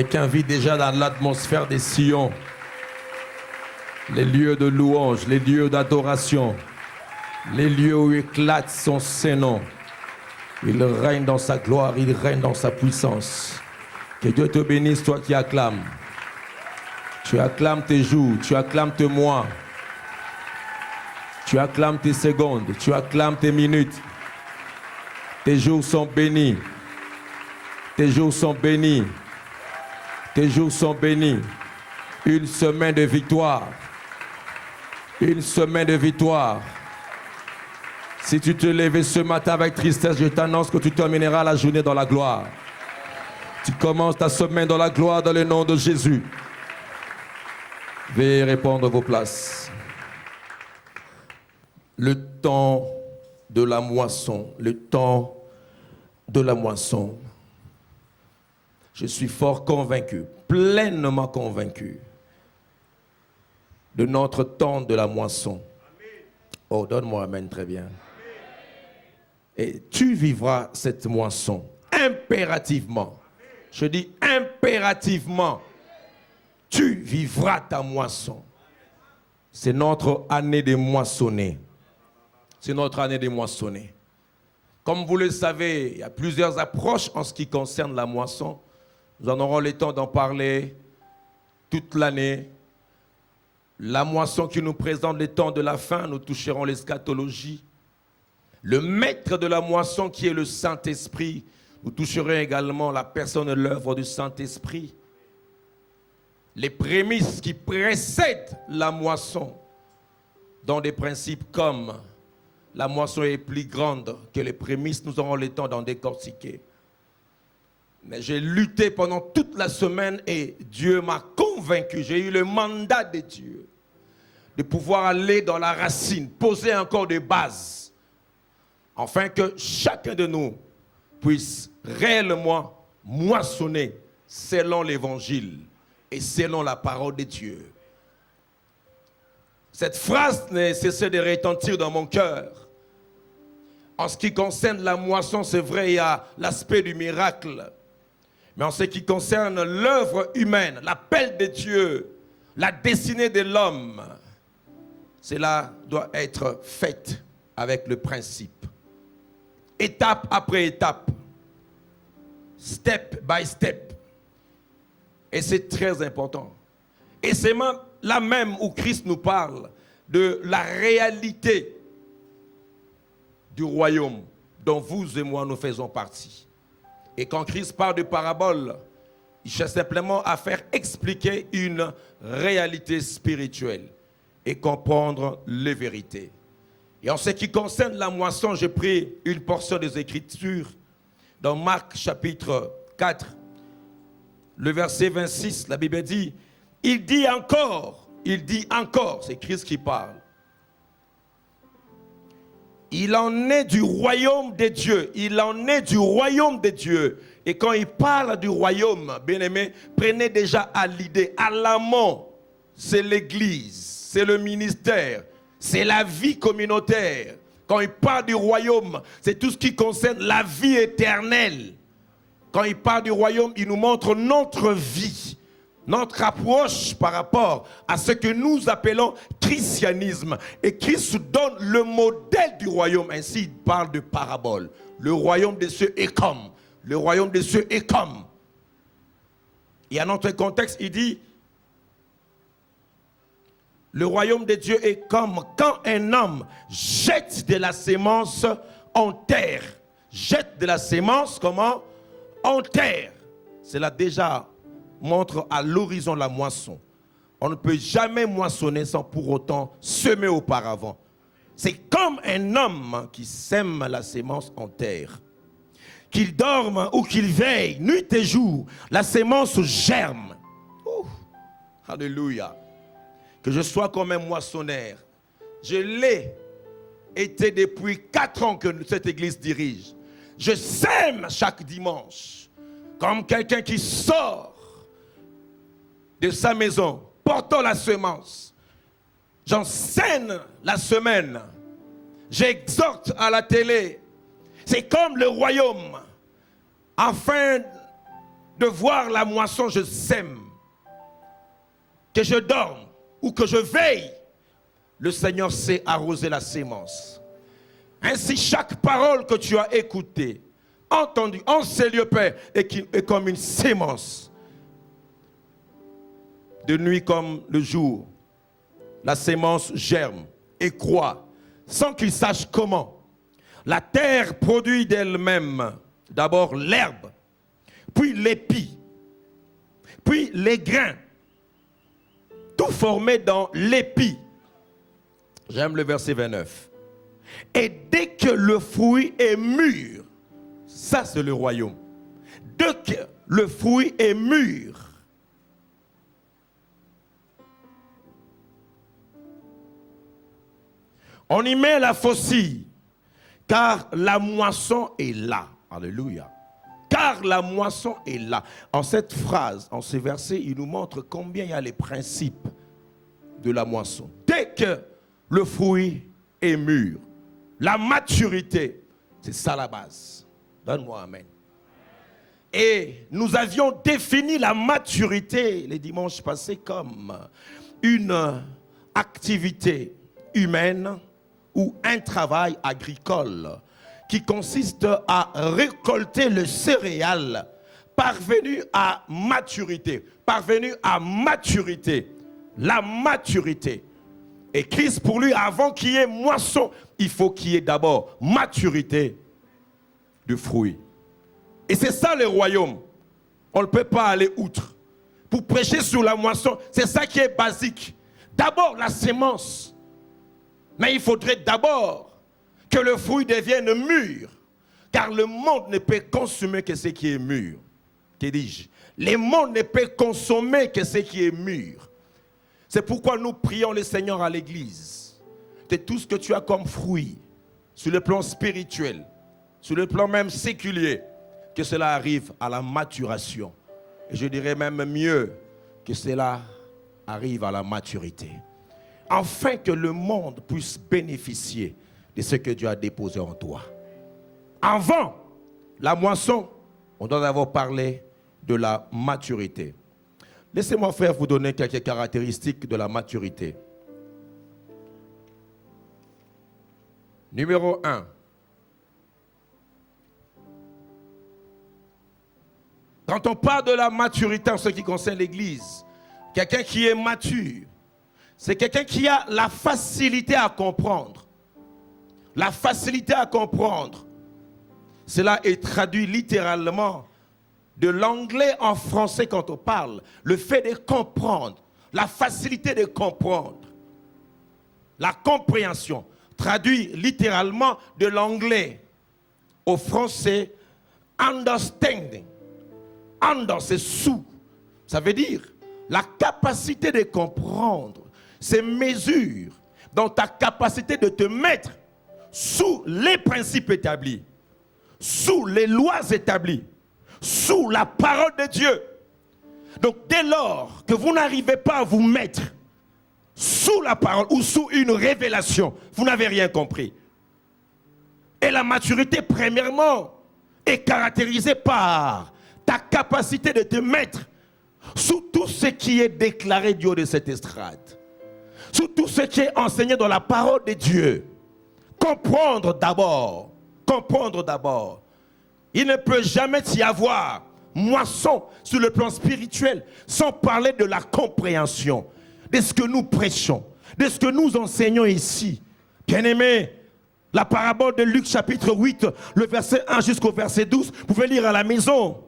Quelqu'un vit déjà dans l'atmosphère des sillons, les lieux de louange, les lieux d'adoration, les lieux où éclate son Saint-Nom. Il règne dans sa gloire, il règne dans sa puissance. Que Dieu te bénisse, toi qui acclames. Tu acclames tes jours, tu acclames tes mois, tu acclames tes secondes, tu acclames tes minutes. Tes jours sont bénis. Tes jours sont bénis. Tes jours sont bénis. Une semaine de victoire. Une semaine de victoire. Si tu te lèves ce matin avec tristesse, je t'annonce que tu termineras la journée dans la gloire. Tu commences ta semaine dans la gloire dans le nom de Jésus. Veuillez répondre à vos places. Le temps de la moisson. Le temps de la moisson. Je suis fort convaincu, pleinement convaincu de notre temps de la moisson. Oh, donne-moi amen, très bien. Et tu vivras cette moisson impérativement. Je dis impérativement. Tu vivras ta moisson. C'est notre année de moissonner. C'est notre année de moissonner. Comme vous le savez, il y a plusieurs approches en ce qui concerne la moisson. Nous en aurons le temps d'en parler toute l'année. La moisson qui nous présente les temps de la fin, nous toucherons l'eschatologie. Le maître de la moisson qui est le Saint-Esprit, nous toucherons également la personne et l'œuvre du Saint-Esprit. Les prémices qui précèdent la moisson, dans des principes comme la moisson est plus grande que les prémices, nous aurons le temps d'en décortiquer. Mais j'ai lutté pendant toute la semaine et Dieu m'a convaincu, j'ai eu le mandat de Dieu de pouvoir aller dans la racine, poser encore des bases, afin que chacun de nous puisse réellement moissonner selon l'évangile et selon la parole de Dieu. Cette phrase n'a cessé de retentir dans mon cœur. En ce qui concerne la moisson, c'est vrai, il y a l'aspect du miracle. Mais en ce qui concerne l'œuvre humaine, l'appel de Dieu, la destinée de l'homme, cela doit être fait avec le principe. Étape après étape. Step by step. Et c'est très important. Et c'est là même où Christ nous parle de la réalité du royaume dont vous et moi nous faisons partie. Et quand Christ parle de parabole, il cherche simplement à faire expliquer une réalité spirituelle et comprendre les vérités. Et en ce qui concerne la moisson, j'ai pris une portion des Écritures dans Marc chapitre 4, le verset 26, la Bible dit, il dit encore, c'est Christ qui parle. Il en est du royaume de Dieu. Il en est du royaume de Dieu. Et quand il parle du royaume, bien-aimés, prenez déjà à l'idée, à l'amont, c'est l'église, c'est le ministère, c'est la vie communautaire. Quand il parle du royaume, c'est tout ce qui concerne la vie éternelle. Quand il parle du royaume, il nous montre notre vie, notre approche par rapport à ce que nous appelons christianisme. Et Christ donne le modèle du royaume. Ainsi, il parle de parabole. Le royaume des cieux est comme. Le royaume des cieux est comme. Et à notre contexte, il dit, le royaume de Dieu est comme quand un homme jette de la sémence en terre. Jette de la sémence, comment? En terre. Cela déjà montre à l'horizon la moisson. On ne peut jamais moissonner sans pour autant semer auparavant. C'est comme un homme qui sème la sémence en terre. Qu'il dorme ou qu'il veille, nuit et jour, la sémence germe. Alléluia. Que je sois comme un moissonneur. Je l'ai été depuis 4 ans que cette église dirige. Je sème chaque dimanche comme quelqu'un qui sort de sa maison, portant la semence. J'enseigne la semaine. J'exhorte à la télé. C'est comme le royaume. Afin de voir la moisson, je sème. Que je dorme ou que je veille, le Seigneur sait arroser la sémence. Ainsi, chaque parole que tu as écoutée, entendue en ces lieux, Père, est comme une sémence. De nuit comme le jour, la sémence germe et croît, sans qu'il sache comment. La terre produit d'elle-même d'abord l'herbe, puis l'épi, puis les grains, tout formé dans l'épi. J'aime le verset 29. Et dès que le fruit est mûr, ça c'est le royaume. Dès que le fruit est mûr, on y met la faucille, car la moisson est là. Alléluia. Car la moisson est là. En cette phrase, en ce verset, il nous montre combien il y a les principes de la moisson. Dès que le fruit est mûr, la maturité, c'est ça la base. Donne-moi amen. Et nous avions défini la maturité les dimanches passés comme une activité humaine ou un travail agricole qui consiste à récolter le céréal parvenu à maturité. Parvenu à maturité. La maturité. Et Christ, pour lui, avant qu'il y ait moisson, il faut qu'il y ait d'abord maturité de fruits. Et c'est ça le royaume. On ne peut pas aller outre. Pour prêcher sur la moisson, c'est ça qui est basique. D'abord la sémence. Mais il faudrait d'abord que le fruit devienne mûr. Car le monde ne peut consommer que ce qui est mûr. Que dis-je? Le monde ne peut consommer que ce qui est mûr. C'est pourquoi nous prions le Seigneur à l'église. Que tout ce que tu as comme fruit, sur le plan spirituel, sur le plan même séculier, que cela arrive à la maturation. Et je dirais même mieux, que cela arrive à la maturité. Afin que le monde puisse bénéficier de ce que Dieu a déposé en toi. Avant la moisson, on doit d'abord parler de la maturité. Laissez-moi, frère, vous donner quelques caractéristiques de la maturité. Numéro 1. Quand on parle de la maturité en ce qui concerne l'Église, quelqu'un qui est mature, c'est quelqu'un qui a la facilité à comprendre. La facilité à comprendre. Cela est traduit littéralement de l'anglais en français quand on parle. Le fait de comprendre. La facilité de comprendre. La compréhension. Traduit littéralement de l'anglais au français. Understanding. Under, c'est sous. Ça veut dire la capacité de comprendre. C'est mesure dans ta capacité de te mettre sous les principes établis, sous les lois établies, sous la parole de Dieu. Donc dès lors que vous n'arrivez pas à vous mettre sous la parole ou sous une révélation, vous n'avez rien compris. Et la maturité, premièrement, est caractérisée par ta capacité de te mettre sous tout ce qui est déclaré du haut de cette estrade. Sous tout ce qui est enseigné dans la parole de Dieu. Comprendre d'abord. Comprendre d'abord. Il ne peut jamais y avoir moisson sur le plan spirituel sans parler de la compréhension, de ce que nous prêchons, de ce que nous enseignons ici. Bien-aimés, la parabole de Luc chapitre 8, le verset 1 jusqu'au verset 12, vous pouvez lire à la maison.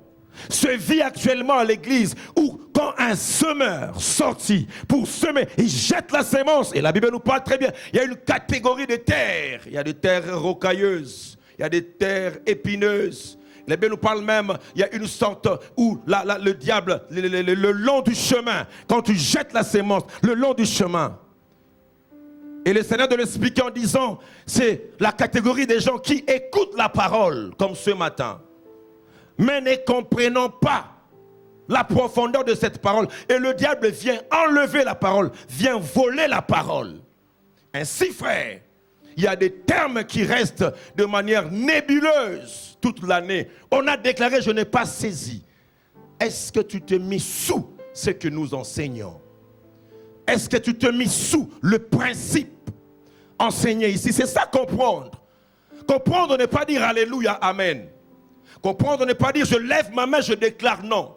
Se vit actuellement à l'église où quand un semeur sortit pour semer, il jette la sémence. Et la Bible nous parle très bien. Il y a une catégorie de terres. Il y a des terres rocailleuses. Il y a des terres épineuses. La Bible nous parle même, il y a une sorte où le diable, le long du chemin, quand tu jettes la sémence, le long du chemin. Et le Seigneur de l'expliquer en disant, c'est la catégorie des gens qui écoutent la parole, comme ce matin. Mais ne comprenant pas la profondeur de cette parole. Et le diable vient enlever la parole, vient voler la parole. Ainsi, frère, il y a des termes qui restent de manière nébuleuse toute l'année. On a déclaré, je n'ai pas saisi. est-ce que tu te mets sous ce que nous enseignons? Est-ce que tu te mets sous le principe enseigné ici? C'est ça comprendre. Comprendre n'est pas dire Alléluia, Amen. Comprendre n'est pas dire je lève ma main, je déclare non.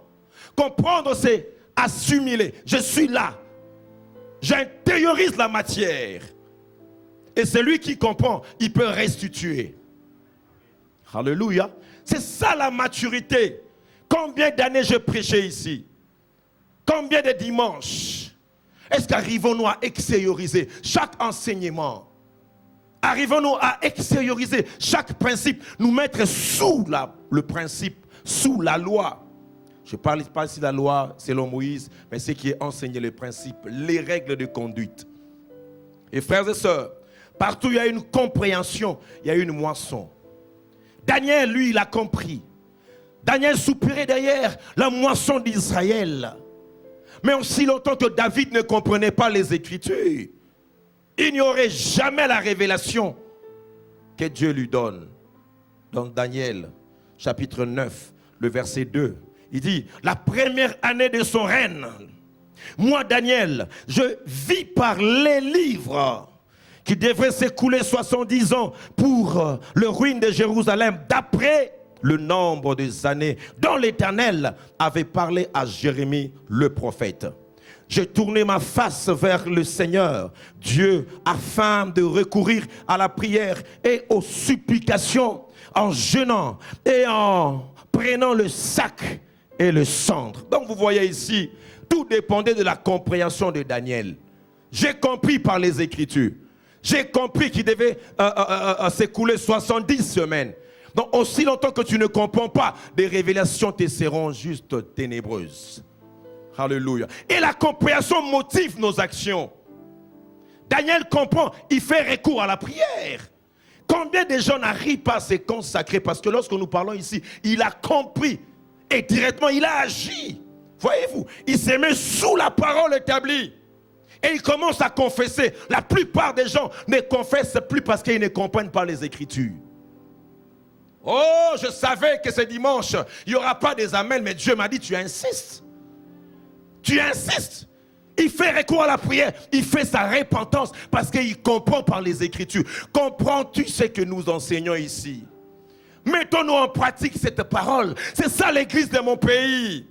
Comprendre c'est assimiler. Je suis là. J'intériorise la matière. Et celui qui comprend, il peut restituer. Alléluia. C'est ça la maturité. Combien d'années je prêchais ici? Combien de dimanches? Est-ce qu'arrivons-nous à extérioriser chaque enseignement? Arrivons-nous à extérioriser chaque principe, nous mettre sous le principe, sous la loi? Je ne parle pas ici de la loi selon Moïse, mais ce qui est enseigné, les principes, les règles de conduite. Et frères et sœurs, partout il y a une compréhension, il y a une moisson. Daniel, lui, il a compris. Daniel soupirait derrière la moisson d'Israël. Mais aussi longtemps que David ne comprenait pas les Écritures, il n'y aurait jamais la révélation que Dieu lui donne. Dans Daniel, chapitre 9, le verset 2, il dit, la première année de son règne, moi, Daniel, je vis par les livres qui devraient s'écouler 70 ans pour le ruine de Jérusalem, d'après le nombre des années dont l'Éternel avait parlé à Jérémie le prophète. J'ai tourné ma face vers le Seigneur, Dieu, afin de recourir à la prière et aux supplications en jeûnant et en prenant le sac et le cendre. Donc vous voyez ici, tout dépendait de la compréhension de Daniel. J'ai compris par les Écritures. J'ai compris qu'il devait s'écouler 70 semaines. Donc aussi longtemps que tu ne comprends pas, les révélations te seront juste ténébreuses. Alléluia. Et la compréhension motive nos actions. Daniel comprend, il fait recours à la prière. Combien de gens n'arrivent pas à se consacrer? Parce que lorsque nous parlons ici, il a compris et directement il a agi. Voyez-vous, il se met sous la parole établie. Et il commence à confesser. La plupart des gens ne confessent plus parce qu'ils ne comprennent pas les Écritures. Oh, je savais que ce dimanche, il n'y aura pas des amens, mais Dieu m'a dit, tu insistes. Tu insistes. Il fait recours à la prière. Il fait sa repentance parce qu'il comprend par les Écritures. Comprends-tu ce que nous enseignons ici? Mettons-nous en pratique cette parole. C'est ça l'église de mon pays.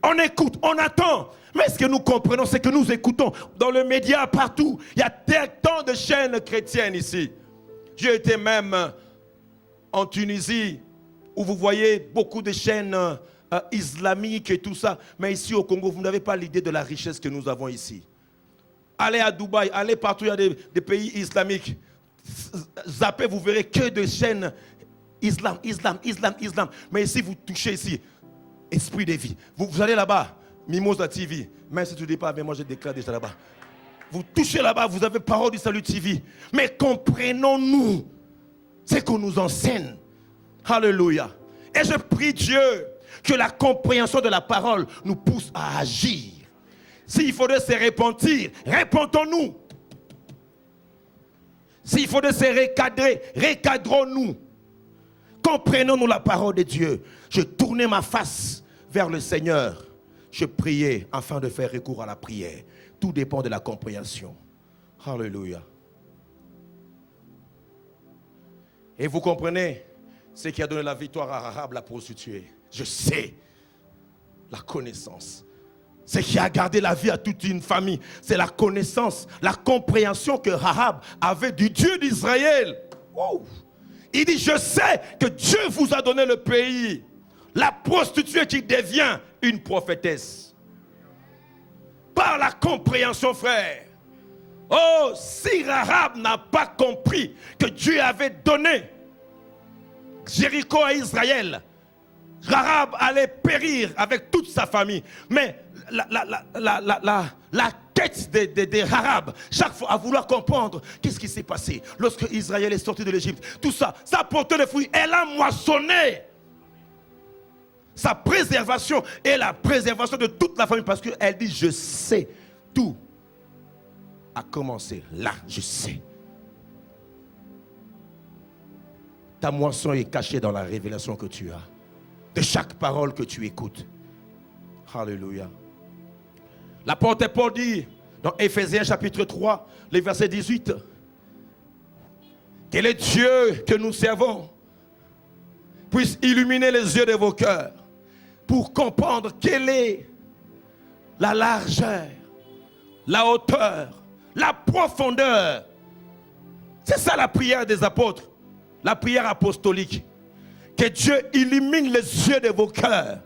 On écoute, on attend. Mais ce que nous comprenons, c'est que nous écoutons dans le média partout. Il y a tant de chaînes chrétiennes ici. J'ai été même en Tunisie où vous voyez beaucoup de chaînes islamiques et tout ça. Mais ici au Congo, vous n'avez pas l'idée de la richesse que nous avons ici. Allez à Dubaï, allez partout, il y a des pays islamiques. Zappez, vous verrez que de chaînes islam. Mais ici, vous touchez ici, esprit de vie. Vous allez là-bas, Mimosa TV. Mais si tu ne dis pas, mais moi je déclare déjà là-bas. Vous touchez là-bas, vous avez Parole du Salut TV. Mais comprenons-nous ce qu'on nous enseigne. Alléluia. Et je prie Dieu que la compréhension de la parole nous pousse à agir. S'il faudrait se repentir, repentons-nous. S'il faudrait se recadrer, recadrons-nous. Comprenons-nous la parole de Dieu. Je tournais ma face vers le Seigneur. Je priais afin de faire recours à la prière. Tout dépend de la compréhension. Alléluia. Et vous comprenez ce qui a donné la victoire à Rahab, la prostituée. Je sais la connaissance. Ce qui a gardé la vie à toute une famille, c'est la connaissance, la compréhension que Rahab avait du Dieu d'Israël. Wow. Il dit, je sais que Dieu vous a donné le pays. La prostituée qui devient une prophétesse. Par la compréhension, frère. Oh, si Rahab n'a pas compris que Dieu avait donné Jéricho à Israël, Rahab allait périr avec toute sa famille. Mais la tête de Rahab, chaque fois à vouloir comprendre qu'est-ce qui s'est passé lorsque Israël est sorti de l'Égypte, tout ça, ça portait des fruits. Elle a moissonné sa préservation et la préservation de toute la famille, parce qu'elle dit, je sais, tout a commencé là, je sais. Ta moisson est cachée dans la révélation que tu as, de chaque parole que tu écoutes. Alléluia. L'apôtre Paul dit dans Éphésiens chapitre 3, le verset 18, que le Dieu que nous servons puisse illuminer les yeux de vos cœurs pour comprendre quelle est la largeur, la hauteur, la profondeur. C'est ça la prière des apôtres, la prière apostolique. Que Dieu illumine les yeux de vos cœurs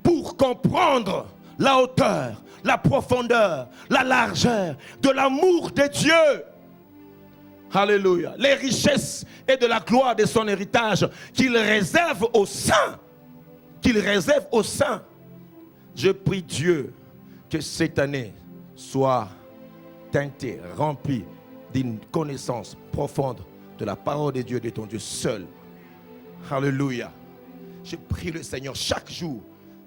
pour comprendre la hauteur, la profondeur, la largeur de l'amour de Dieu. Alléluia. Les richesses et de la gloire de son héritage qu'il réserve aux saints. Qu'il réserve aux saints. Je prie Dieu que cette année soit teintée, remplie d'une connaissance profonde de la parole de Dieu, de ton Dieu seul. Alléluia. Je prie le Seigneur chaque jour,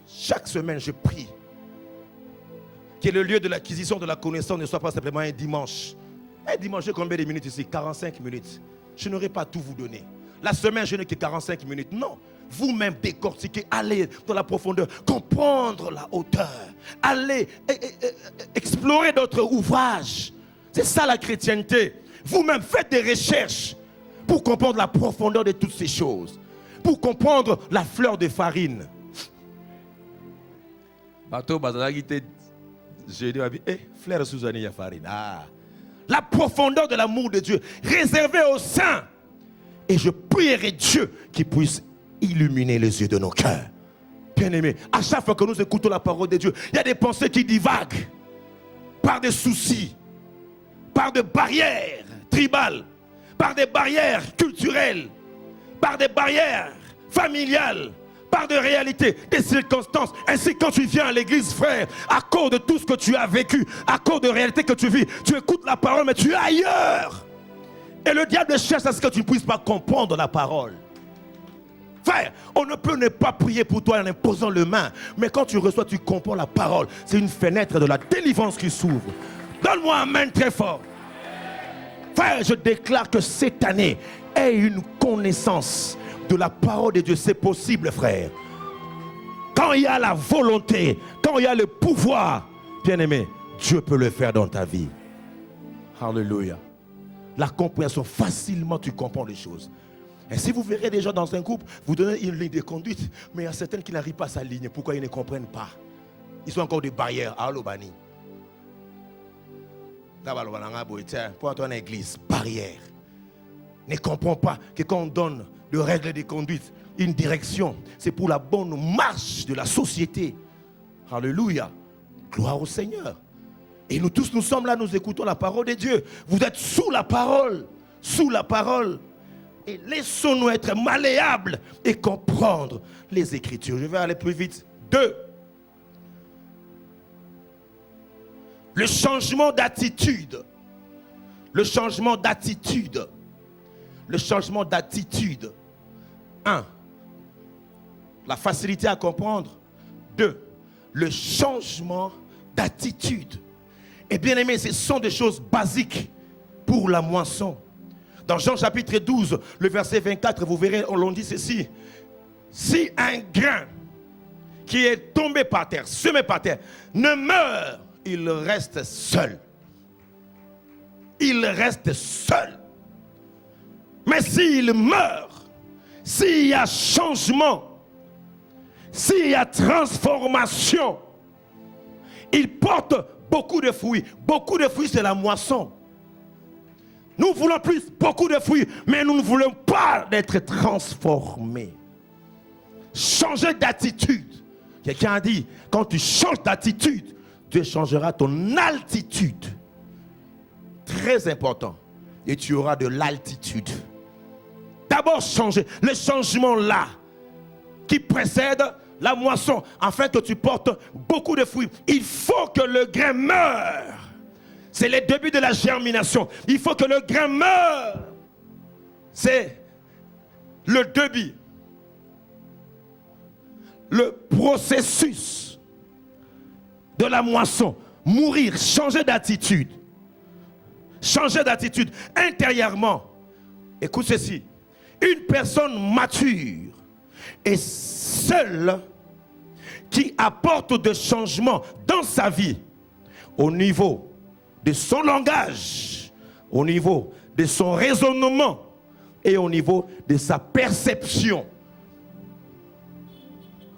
chaque semaine, je prie que le lieu de l'acquisition de la connaissance ne soit pas simplement un dimanche. Un dimanche, j'ai combien de minutes ici? 45 minutes. Je n'aurai pas tout vous donner. La semaine, je n'ai que 45 minutes. Non. Vous-même décortiquez, allez dans la profondeur, comprendre la hauteur. Allez explorer d'autres ouvrages. C'est ça la chrétienté. Vous-même faites des recherches pour comprendre la profondeur de toutes ces choses. Pour comprendre la fleur de farine. Bateau Bazalagite, j'ai dit, fleur Suzanne, il y a farine. Ah. La profondeur de l'amour de Dieu réservée aux saints. Et je prierai Dieu qui puisse illuminer les yeux de nos cœurs. Bien-aimés, à chaque fois que nous écoutons la parole de Dieu, il y a des pensées qui divaguent par des soucis, par des barrières tribales, par des barrières culturelles, par des barrières familiales, par des réalités, des circonstances. Ainsi, quand tu viens à l'église, frère, à cause de tout ce que tu as vécu, à cause de réalités que tu vis, tu écoutes la parole, mais tu es ailleurs. Et le diable cherche à ce que tu ne puisses pas comprendre la parole. Frère, on ne peut ne pas prier pour toi en imposant les mains, mais quand tu reçois, tu comprends la parole. C'est une fenêtre de la délivrance qui s'ouvre. Donne-moi un amen très fort. Frère, je déclare que cette année ait une connaissance de la parole de Dieu. C'est possible, frère. Quand il y a la volonté, quand il y a le pouvoir, bien-aimé, Dieu peut le faire dans ta vie. Alléluia. La compréhension, facilement tu comprends les choses. Et si vous verrez des gens dans un groupe, vous donnez une ligne de conduite, mais il y a certains qui n'arrivent pas à s'aligner. Pourquoi ils ne comprennent pas? Ils ont encore des barrières. Allô, Bani. Pour entrer en église, barrière. Ne comprends pas que quand on donne de règles de conduite, une direction, c'est pour la bonne marche de la société. Alléluia. Gloire au Seigneur. Et nous tous, nous sommes là, nous écoutons la parole de Dieu. Vous êtes sous la parole. Sous la parole. Et laissons-nous être malléables et comprendre les Écritures. Je vais aller plus vite. 2. Le changement d'attitude. Le changement d'attitude. Le changement d'attitude. 1. La facilité à comprendre. 2. Le changement d'attitude. Et bien aimé, ce sont des choses basiques pour la moisson. Dans Jean chapitre 12, le verset 24, vous verrez, on l'on dit ceci. Si un grain qui est tombé par terre, semé par terre, ne meurt, il reste seul. Il reste seul. Mais s'il meurt, s'il y a changement, s'il y a transformation, il porte beaucoup de fruits. Beaucoup de fruits, c'est la moisson. Nous voulons plus, beaucoup de fruits, mais nous ne voulons pas être transformés. Changer d'attitude. Quelqu'un a dit, quand tu changes d'attitude, Dieu changera ton altitude. Très important. Et tu auras de l'altitude. D'abord changer. Le changement là, qui précède la moisson, afin que tu portes beaucoup de fruits. Il faut que le grain meure. C'est le début de la germination. Il faut que le grain meure. C'est le début. Le processus de la moisson. Mourir, changer d'attitude. Changer d'attitude intérieurement. Écoute ceci. Une personne mature est celle qui apporte des changements dans sa vie, au niveau de son langage, au niveau de son raisonnement et au niveau de sa perception.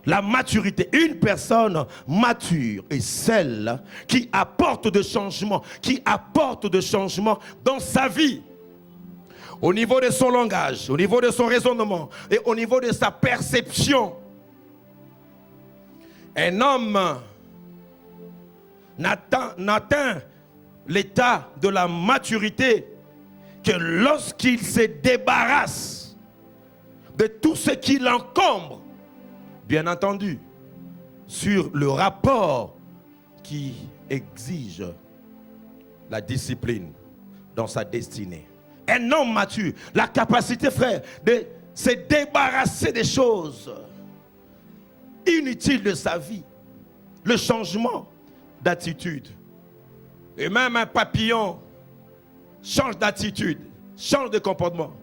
La maturité, une personne mature est celle qui apporte des changements, dans sa vie. Au niveau de son langage, au niveau de son raisonnement et au niveau de sa perception. Un homme n'atteint l'état de la maturité que lorsqu'il se débarrasse de tout ce qui l'encombre, bien entendu, sur le rapport qui exige la discipline dans sa destinée. Un homme mature, la capacité, frère, de se débarrasser des choses inutiles de sa vie, le changement d'attitude. Et même un papillon change d'attitude, change de comportement.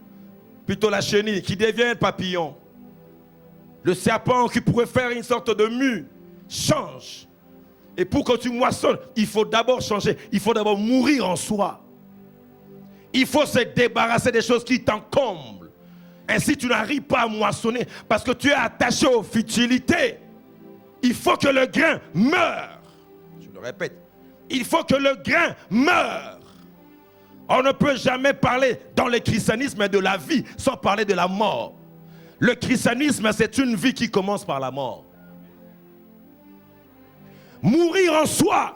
Plutôt la chenille qui devient un papillon. Le serpent qui pourrait faire une sorte de mue change. Et pour que tu moissonnes, il faut d'abord changer. Il faut d'abord mourir en soi. Il faut se débarrasser des choses qui t'encombrent. Ainsi, tu n'arrives pas à moissonner parce que tu es attaché aux futilités. Il faut que le grain meure. Je le répète. Il faut que le grain meure. On ne peut jamais parler dans le christianisme de la vie sans parler de la mort. Le christianisme, c'est une vie qui commence par la mort. Mourir en soi.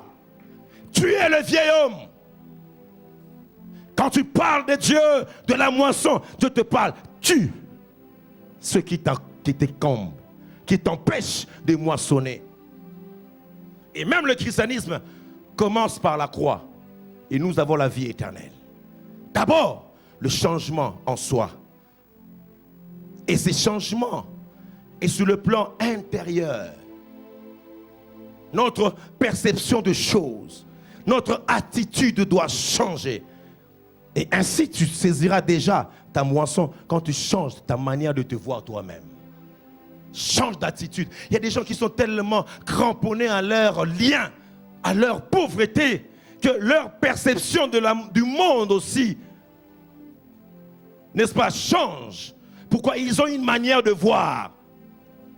Tuer le vieil homme. Quand tu parles de Dieu, de la moisson, Dieu te parle. Tue ce qui t'encombre, qui t'empêche de moissonner. Et même le christianisme commence par la croix. Et nous avons la vie éternelle. D'abord, le changement en soi. Et ces changements est sur le plan intérieur. Notre perception de choses, notre attitude doit changer. Et ainsi, tu saisiras déjà ta moisson quand tu changes ta manière de te voir toi-même. Change d'attitude. Il y a des gens qui sont tellement cramponnés à leur lien, à leur pauvreté, que leur perception du monde aussi, n'est-ce pas, change. Pourquoi? Ils ont une manière de voir.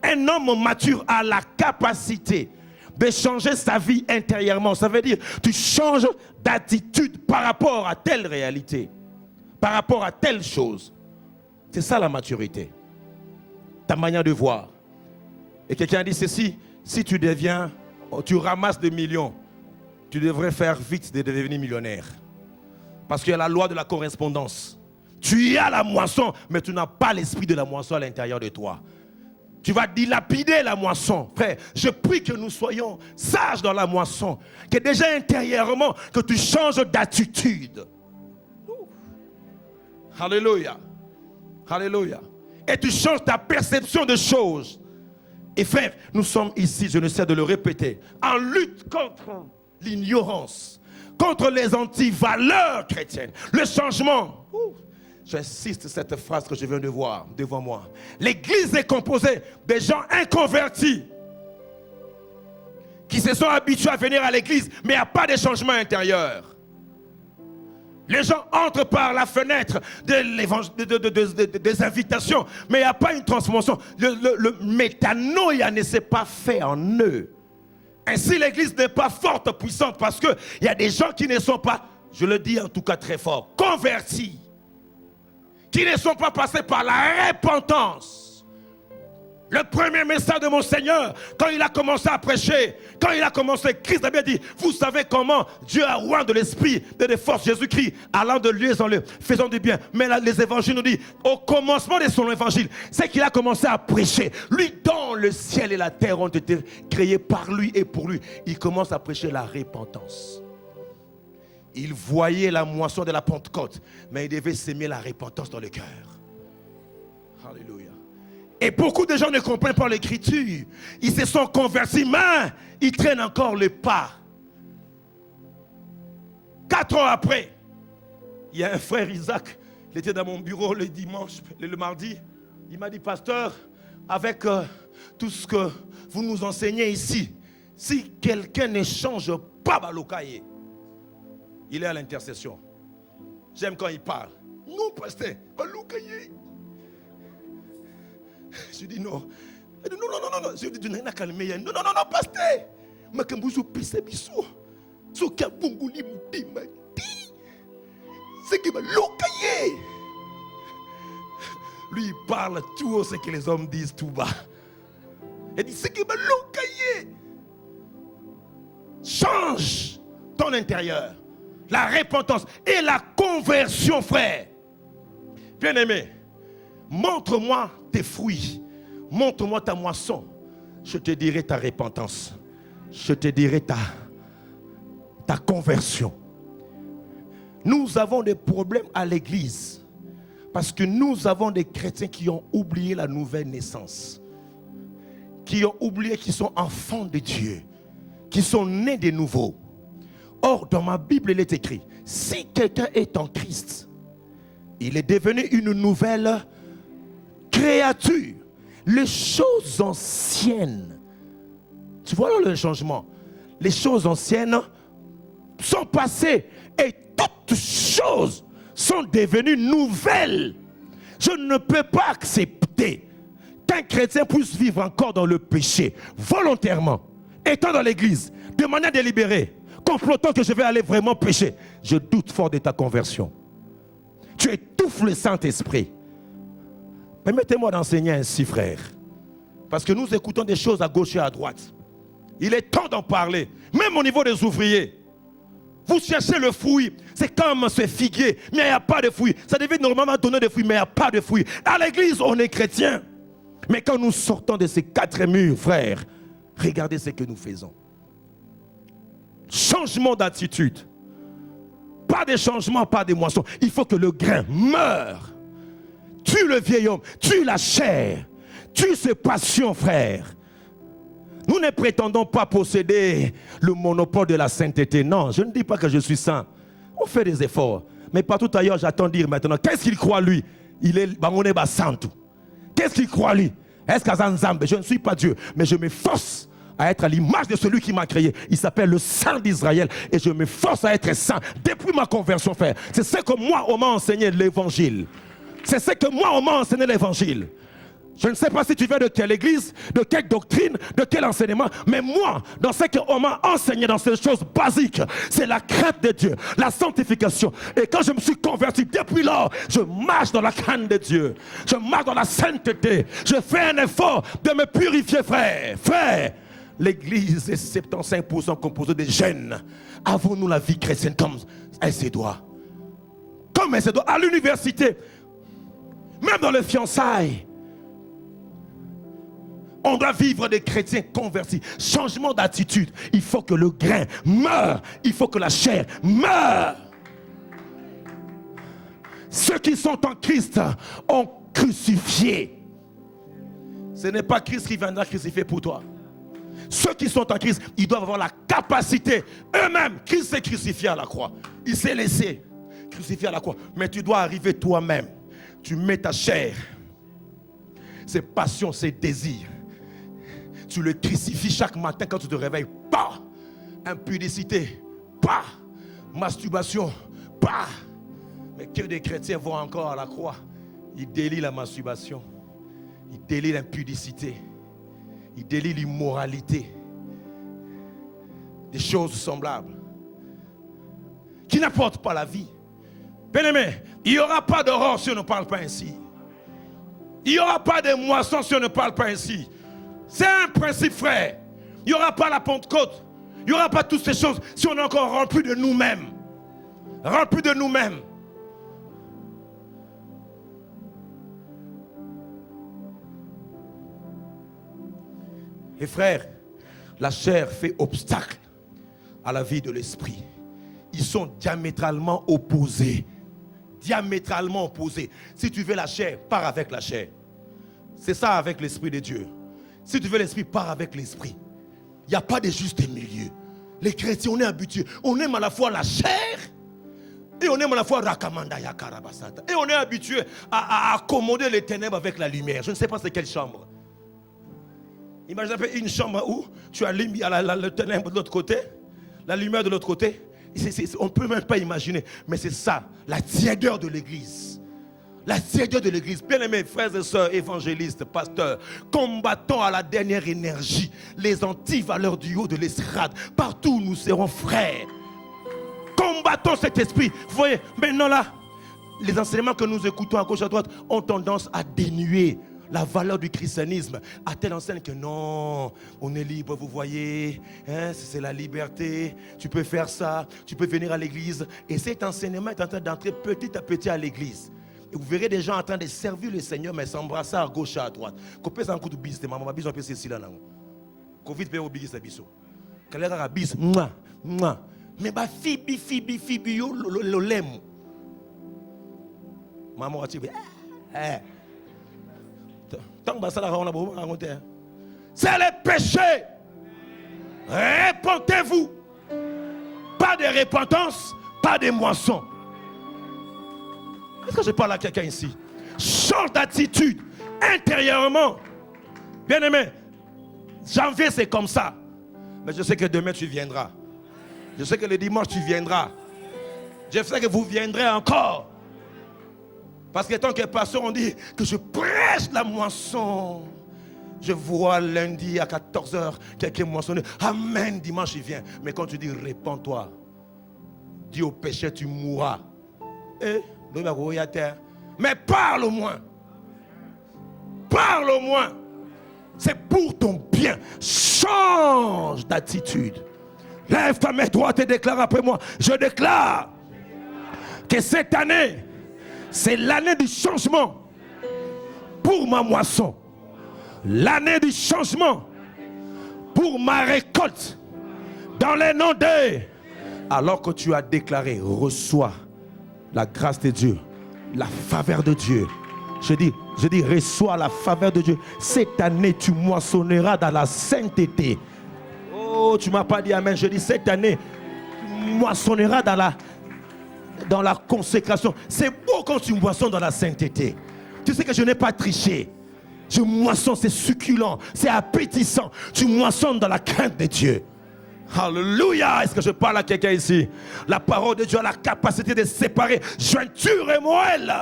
Un homme mature a la capacité de changer sa vie intérieurement. Ça veut dire, tu changes d'attitude par rapport à telle réalité, par rapport à telle chose. C'est ça la maturité. Ta manière de voir. Et quelqu'un dit ceci, si tu ramasses des millions, tu devrais faire vite de devenir millionnaire. Parce qu'il y a la loi de la correspondance. Tu y as la moisson, mais tu n'as pas l'esprit de la moisson à l'intérieur de toi. Tu vas dilapider la moisson. Frère, je prie que nous soyons sages dans la moisson. Que déjà intérieurement, que tu changes d'attitude. Alléluia. Alléluia. Et tu changes ta perception de choses. Et frère, nous sommes ici, je ne sais de le répéter, en lutte contre l'ignorance, contre les antivaleurs chrétiennes. Le changement. J'insiste sur cette phrase que je viens de voir devant moi. L'église est composée de gens inconvertis qui se sont habitués à venir à l'église, mais il n'y a pas de changement intérieur. Les gens entrent par la fenêtre des invitations, mais il n'y a pas une transformation. Le métanoïa ne s'est pas fait en eux. Ainsi, l'église n'est pas forte, puissante, parce qu'il y a des gens qui ne sont pas, je le dis en tout cas très fort, convertis. Qui ne sont pas passés par la repentance. Le premier message de mon Seigneur, quand il a commencé à prêcher, quand il a commencé, Christ a bien dit, vous savez comment Dieu a oint de l'esprit, de des forces, Jésus-Christ, allant de lieu en lieu, faisant du bien. Mais là, les évangiles nous disent, au commencement de son évangile, c'est qu'il a commencé à prêcher. Lui, dont le ciel et la terre ont été créés par lui et pour lui, il commence à prêcher la repentance. Il voyait la moisson de la Pentecôte, mais il devait s'aimer la repentance dans le cœur. Alléluia. Et beaucoup de gens ne comprennent pas l'écriture. Ils se sont convertis, mais ils traînent encore le pas. 4 ans après, il y a un frère Isaac, il était dans mon bureau le dimanche, le mardi. Il m'a dit, pasteur, avec tout ce que vous nous enseignez ici, si quelqu'un ne change pas Balokaye, il est à l'intercession. J'aime quand il parle. Non, pasteur, Balokaye. Je dis non. Il dit non. Je dis non, non, pasteur. Mais quand vous pissez bisou, ce qui a bunguli mouti m'a dit, c'est que Balokaye. Lui, il parle tout haut ce que les hommes disent tout bas. Il dit, c'est que Balokaye. Change ton intérieur. La repentance et la conversion, frère. Bien-aimé, montre-moi tes fruits. Montre-moi ta moisson. Je te dirai ta repentance. Je te dirai ta conversion. Nous avons des problèmes à l'église. Parce que nous avons des chrétiens qui ont oublié la nouvelle naissance. Qui ont oublié qu'ils sont enfants de Dieu. Qui sont nés de nouveau. Or, dans ma Bible, il est écrit, si quelqu'un est en Christ, il est devenu une nouvelle créature. Les choses anciennes, tu vois là le changement, les choses anciennes sont passées et toutes choses sont devenues nouvelles. Je ne peux pas accepter qu'un chrétien puisse vivre encore dans le péché, volontairement, étant dans l'église, de manière délibérée, complotant que je vais aller vraiment pécher. Je doute fort de ta conversion. Tu étouffes le Saint-Esprit. Permettez-moi d'enseigner ainsi, frère. Parce que nous écoutons des choses à gauche et à droite. Il est temps d'en parler. Même au niveau des ouvriers. Vous cherchez le fruit. C'est comme ce figuier. Mais il n'y a pas de fruit. Ça devait normalement donner des fruits, mais il n'y a pas de fruit. À l'église, on est chrétien. Mais quand nous sortons de ces quatre murs, frère, regardez ce que nous faisons. Changement d'attitude. Pas de changement, pas de moisson. Il faut que le grain meure. Tue le vieil homme, tue la chair, tue ses passions, frère. Nous ne prétendons pas posséder le monopole de la sainteté. Non, je ne dis pas que je suis saint. On fait des efforts. Mais partout ailleurs, j'attends dire maintenant, qu'est-ce qu'il croit lui? Il est saint. Qu'est-ce qu'il croit lui? Est-ce qu'Azanzambe? Je ne suis pas Dieu, mais je m'efforce à être à l'image de celui qui m'a créé. Il s'appelle le Saint d'Israël et je m'efforce à être saint depuis ma conversion, frère. C'est ce que moi, on m'a enseigné l'évangile. C'est ce que moi, on m'a enseigné l'évangile. Je ne sais pas si tu viens de quelle église, de quelle doctrine, de quel enseignement, mais moi, dans ce qu'on m'a enseigné, dans ces choses basiques, c'est la crainte de Dieu, la sanctification. Et quand je me suis converti, depuis lors, je marche dans la crainte de Dieu. Je marche dans la sainteté. Je fais un effort de me purifier, frère. Frère, l'église est 75% composée de jeunes. Avons-nous la vie chrétienne comme elle se doit? Comme elle se doit. À l'université, même dans les fiançailles, on doit vivre des chrétiens convertis. Changement d'attitude. Il faut que le grain meure. Il faut que la chair meure. Ceux qui sont en Christ ont crucifié. Ce n'est pas Christ qui viendra crucifier pour toi. Ceux qui sont en Christ, ils doivent avoir la capacité eux-mêmes. Christ s'est crucifié à la croix. Il s'est laissé crucifier à la croix. Mais tu dois arriver toi-même. Tu mets ta chair, ses passions, ses désirs. Tu le crucifies chaque matin quand tu te réveilles. Pas impudicité, pas masturbation, pas. Mais que des chrétiens vont encore à la croix. Ils délient la masturbation. Ils délient l'impudicité. Ils délient l'immoralité. Des choses semblables qui n'apportent pas la vie. Bien-aimé, il n'y aura pas d'aurore si on ne parle pas ainsi. Il n'y aura pas de moisson si on ne parle pas ainsi. C'est un principe, frère. Il n'y aura pas la Pentecôte. Il n'y aura pas toutes ces choses si on est encore rempli de nous-mêmes. Rempli de nous-mêmes. Et frère, la chair fait obstacle à la vie de l'esprit. Ils sont diamétralement opposés. Diamétralement opposés. Si tu veux la chair, pars avec la chair. C'est ça avec l'esprit de Dieu. Si tu veux l'esprit, pars avec l'esprit. Il n'y a pas de juste milieu. Les chrétiens, on est habitués. On aime à la fois la chair et on aime à la fois Rakamanda Yakarabasata. Et on est habitué à accommoder les ténèbres avec la lumière. Je ne sais pas c'est quelle chambre. Imagine un peu une chambre où tu as le ténèbre de l'autre côté, la lumière de l'autre côté. On ne peut même pas imaginer. Mais c'est ça, la tiédeur de l'église. La tiédeur de l'église. Bien-aimés frères et sœurs, évangélistes, pasteurs, combattons à la dernière énergie les antivaleurs du haut de l'estrade. Partout où nous serons frères. Combattons cet esprit. Vous voyez, maintenant là, les enseignements que nous écoutons à gauche à droite ont tendance à dénuer la valeur du christianisme, à telle enseigne que non, on est libre, vous voyez, hein, c'est la liberté, tu peux faire ça, tu peux venir à l'église. Et cet enseignement est en train d'entrer petit à petit à l'église. Et vous verrez des gens en train de servir le Seigneur, mais s'embrasser à gauche et à droite. Qu'on peut un coup de bise, maman, bise, on peut se là. Covid peut au bise, biso. Quand elle a bise, moi, mais bah fibi, yo, le lem. Maman, tu dis, c'est le péché. Répentez-vous. Pas de repentance, pas de moisson. Est-ce que je parle à quelqu'un ici? Change d'attitude intérieurement. Bien aimé, janvier c'est comme ça. Mais je sais que demain tu viendras. Je sais que le dimanche tu viendras. Je sais que vous viendrez encore. Parce que tant que pasteur, on dit que je prêche la moisson. Je vois lundi à 14h quelqu'un moissonner. Amen, dimanche il vient. Mais quand tu dis répands-toi, dis au péché tu mourras. Mais parle au moins. Parle au moins. C'est pour ton bien. Change d'attitude. Lève ta main droite et déclare après moi. Je déclare que cette année, c'est l'année du changement pour ma moisson. L'année du changement pour ma récolte. Dans les noms de... Alors que tu as déclaré, reçois la grâce de Dieu, la faveur de Dieu. Je dis, reçois la faveur de Dieu. Cette année, tu moissonneras dans la sainteté. Oh, tu ne m'as pas dit amen. Je dis, cette année, tu moissonneras dans la consécration. C'est beau quand tu moissonnes dans la sainteté. Tu sais que je n'ai pas triché. Je moissonne, c'est succulent, c'est appétissant. Tu moissonnes dans la crainte de Dieu. Alléluia. Est-ce que je parle à quelqu'un ici? La parole de Dieu a la capacité de séparer jointure et moelle.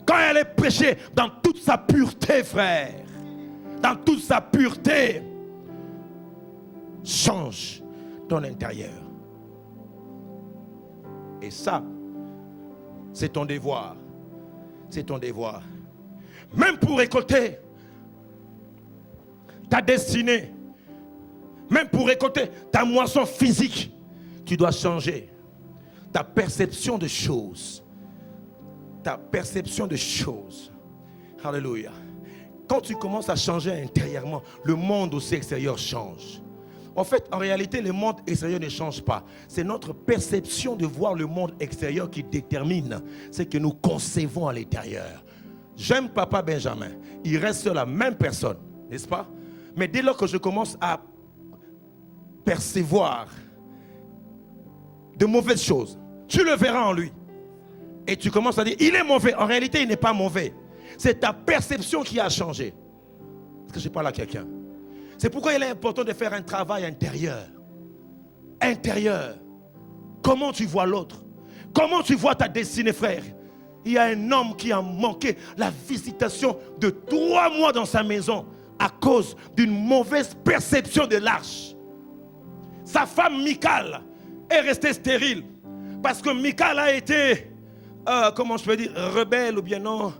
Quand elle est prêchée dans toute sa pureté, frère. Dans toute sa pureté. Change ton intérieur. Et ça, c'est ton devoir. C'est ton devoir. Même pour récolter ta destinée, même pour récolter ta moisson physique, tu dois changer ta perception de choses. Ta perception de choses. Alléluia. Quand tu commences à changer intérieurement, le monde aussi extérieur change. En fait, en réalité, le monde extérieur ne change pas. C'est notre perception de voir le monde extérieur qui détermine ce que nous concevons à l'intérieur. J'aime Papa Benjamin. Il reste la même personne, n'est-ce pas? Mais dès lors que je commence à percevoir de mauvaises choses, tu le verras en lui. Et tu commences à dire, il est mauvais. En réalité, il n'est pas mauvais. C'est ta perception qui a changé. Est-ce que je parle à quelqu'un? C'est pourquoi il est important de faire un travail intérieur. Intérieur. Comment tu vois l'autre? Comment tu vois ta destinée, frère? Il y a un homme qui a manqué la visitation de 3 mois dans sa maison à cause d'une mauvaise perception de l'arche. Sa femme Michal est restée stérile parce que Michal a été, comment je peux dire, rebelle ou bien non,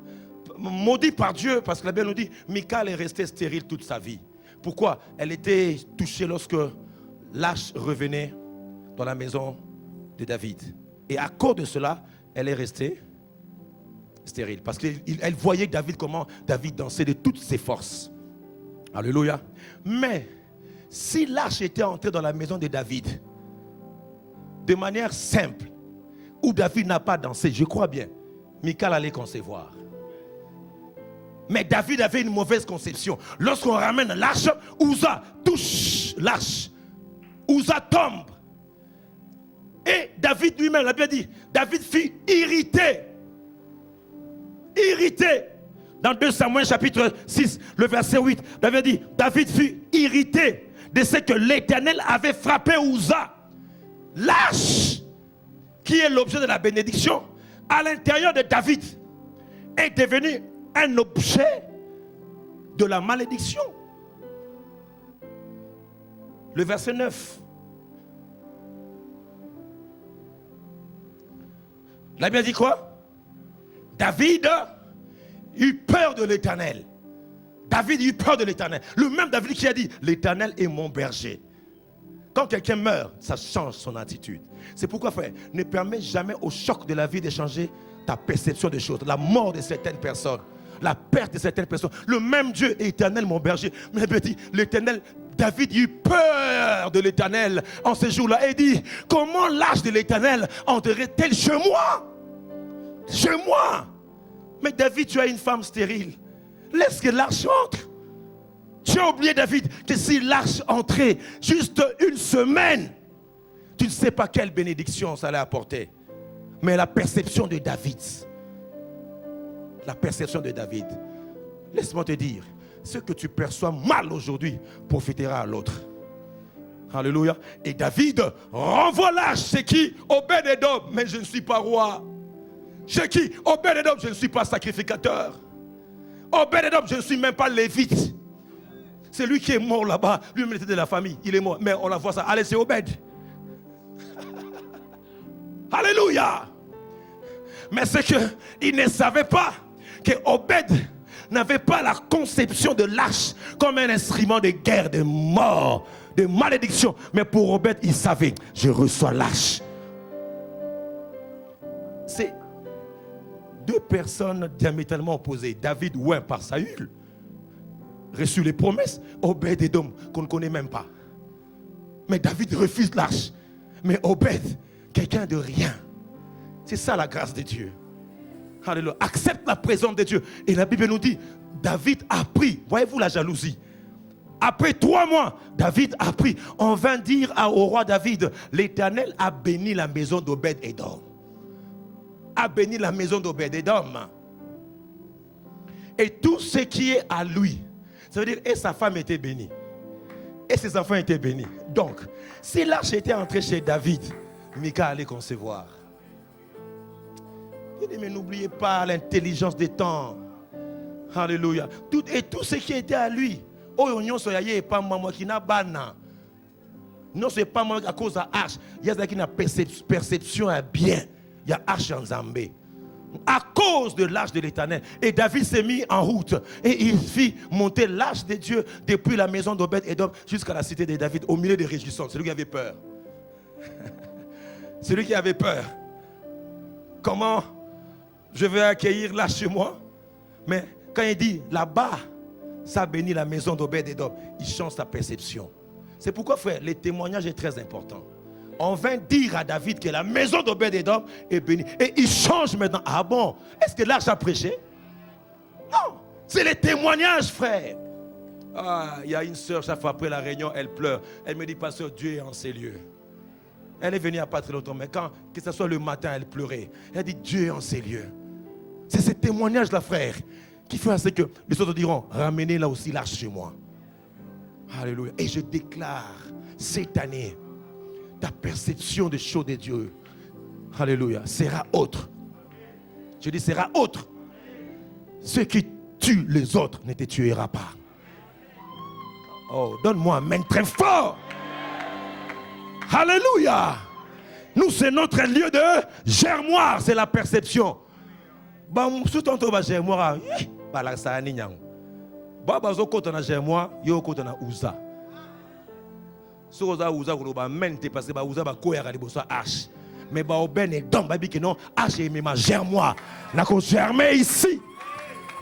maudit par Dieu, parce que la Bible nous dit Michal est restée stérile toute sa vie. Pourquoi? Elle était touchée lorsque l'arche revenait dans la maison de David. Et à cause de cela, elle est restée stérile. Parce qu'elle voyait David, comment David dansait de toutes ses forces. Alléluia. Mais si l'arche était entrée dans la maison de David de manière simple, où David n'a pas dansé, je crois bien, Michal allait concevoir. Mais David avait une mauvaise conception. Lorsqu'on ramène l'arche, Uza touche l'arche. Uza tombe. Et David lui-même, la Bible dit, David fut irrité. Irrité. Dans 2 Samuel chapitre 6, le verset 8, David dit, David fut irrité de ce que l'Éternel avait frappé Uza, lâche, qui est l'objet de la bénédiction, à l'intérieur de David, est devenu un objet de la malédiction. Le verset 9. La Bible dit quoi? David eut peur de l'Éternel. David eut peur de l'Éternel. Le même David qui a dit, l'Éternel est mon berger. Quand quelqu'un meurt, ça change son attitude. C'est pourquoi, frère, ne permets jamais au choc de la vie de changer ta perception des choses. La mort de certaines personnes, la perte de certaines personnes. Le même Dieu est éternel, mon berger. Mais la Bible dit, l'Éternel, David eut peur de l'Éternel en ce jour-là et dit, comment l'âge de l'Éternel entrerait-elle chez moi? Chez moi. Mais David, tu as une femme stérile. Laisse que l'arche entre. Tu as oublié, David, que si l'arche entrait juste une semaine, tu ne sais pas quelle bénédiction ça allait apporter. Mais la perception de David, laisse-moi te dire, ce que tu perçois mal aujourd'hui profitera à l'autre. Alléluia. Et David renvoie l'arche. C'est qui? Obed-Edom. Mais je ne suis pas roi. C'est qui? Obed-Edom. Je ne suis pas sacrificateur. Obed-Edom. Je ne suis même pas lévite. C'est lui qui est mort là-bas. Lui, il était de la famille. Il est mort. Mais on la voit ça. Allez, c'est Obed. Alléluia. Mais c'est qu'il ne savait pas que Obed n'avait pas la conception de l'arche comme un instrument de guerre, de mort, de malédiction. Mais pour Obed, il savait, je reçois l'arche. C'est deux personnes diamétralement opposées. David, ouin par Saül, reçu les promesses. Obed-Edom, qu'on ne connaît même pas. Mais David refuse l'arche. Mais Obed, quelqu'un de rien. C'est ça la grâce de Dieu. Alléluia. Accepte la présence de Dieu. Et la Bible nous dit, David a pris. Voyez-vous la jalousie? Après 3 mois, David a pris. On vint dire au roi David, l'Éternel a béni la maison d'Obed-Edom. A béni la maison d'Obed-Edom. Et tout ce qui est à lui. Ça veut dire, et sa femme était bénie. Et ses enfants étaient bénis. Donc, si l'arche était entrée chez David, Mika allait concevoir. Mais n'oubliez pas l'intelligence des temps. Alléluia. Tout ce qui était à lui. Oh, non, c'est pas moi qui n'a pas. Non, c'est pas moi à cause de l'arche. Il y a qui n'a perception à bien. Il y a arche en Zambé. À cause de l'arche de l'Éternel. Et David s'est mis en route. Et il fit monter l'arche de Dieu depuis la maison d'Obed-Edom jusqu'à la cité de David, au milieu des réjouissances. C'est lui qui avait peur. C'est lui qui avait peur. Comment je vais accueillir l'arche chez moi? Mais quand il dit là-bas, ça bénit la maison d'Obed-Edom, il change sa perception. C'est pourquoi, frère, le témoignage est très important. On vint dire à David que la maison d'Obed-Edom est bénie. Et il change maintenant. Ah bon? Est-ce que l'arche a prêché? Non. C'est le témoignage, frère. Ah, il y a une soeur, chaque fois après la réunion, elle pleure. Elle me dit, pasteur, Dieu est en ces lieux. Elle est venue il n'y a pas très longtemps, mais quand, que ce soit le matin, elle pleurait. Elle dit, Dieu est en ces lieux. C'est ce témoignage-là, frère, qui fait ce que les autres diront, ramenez là aussi l'arche chez moi. Alléluia. Et je déclare, cette année, ta perception des choses de Dieu, alléluia, sera autre. Je dis, sera autre. Ce qui tue les autres ne te tuera pas. Oh, donne-moi un amen très fort. Alléluia. Nous, c'est notre lieu de germoire, c'est la perception. Bah, sous ton toba germoire, bah là ça n'y a. Bah, bah, zo koto na germoire, yo koto na uza. So uza kuloba mente parce que bah uza ba koya kali bosa H. Mais bah Obed Edom ba bi que non H et ma germoire, na ko germer ici.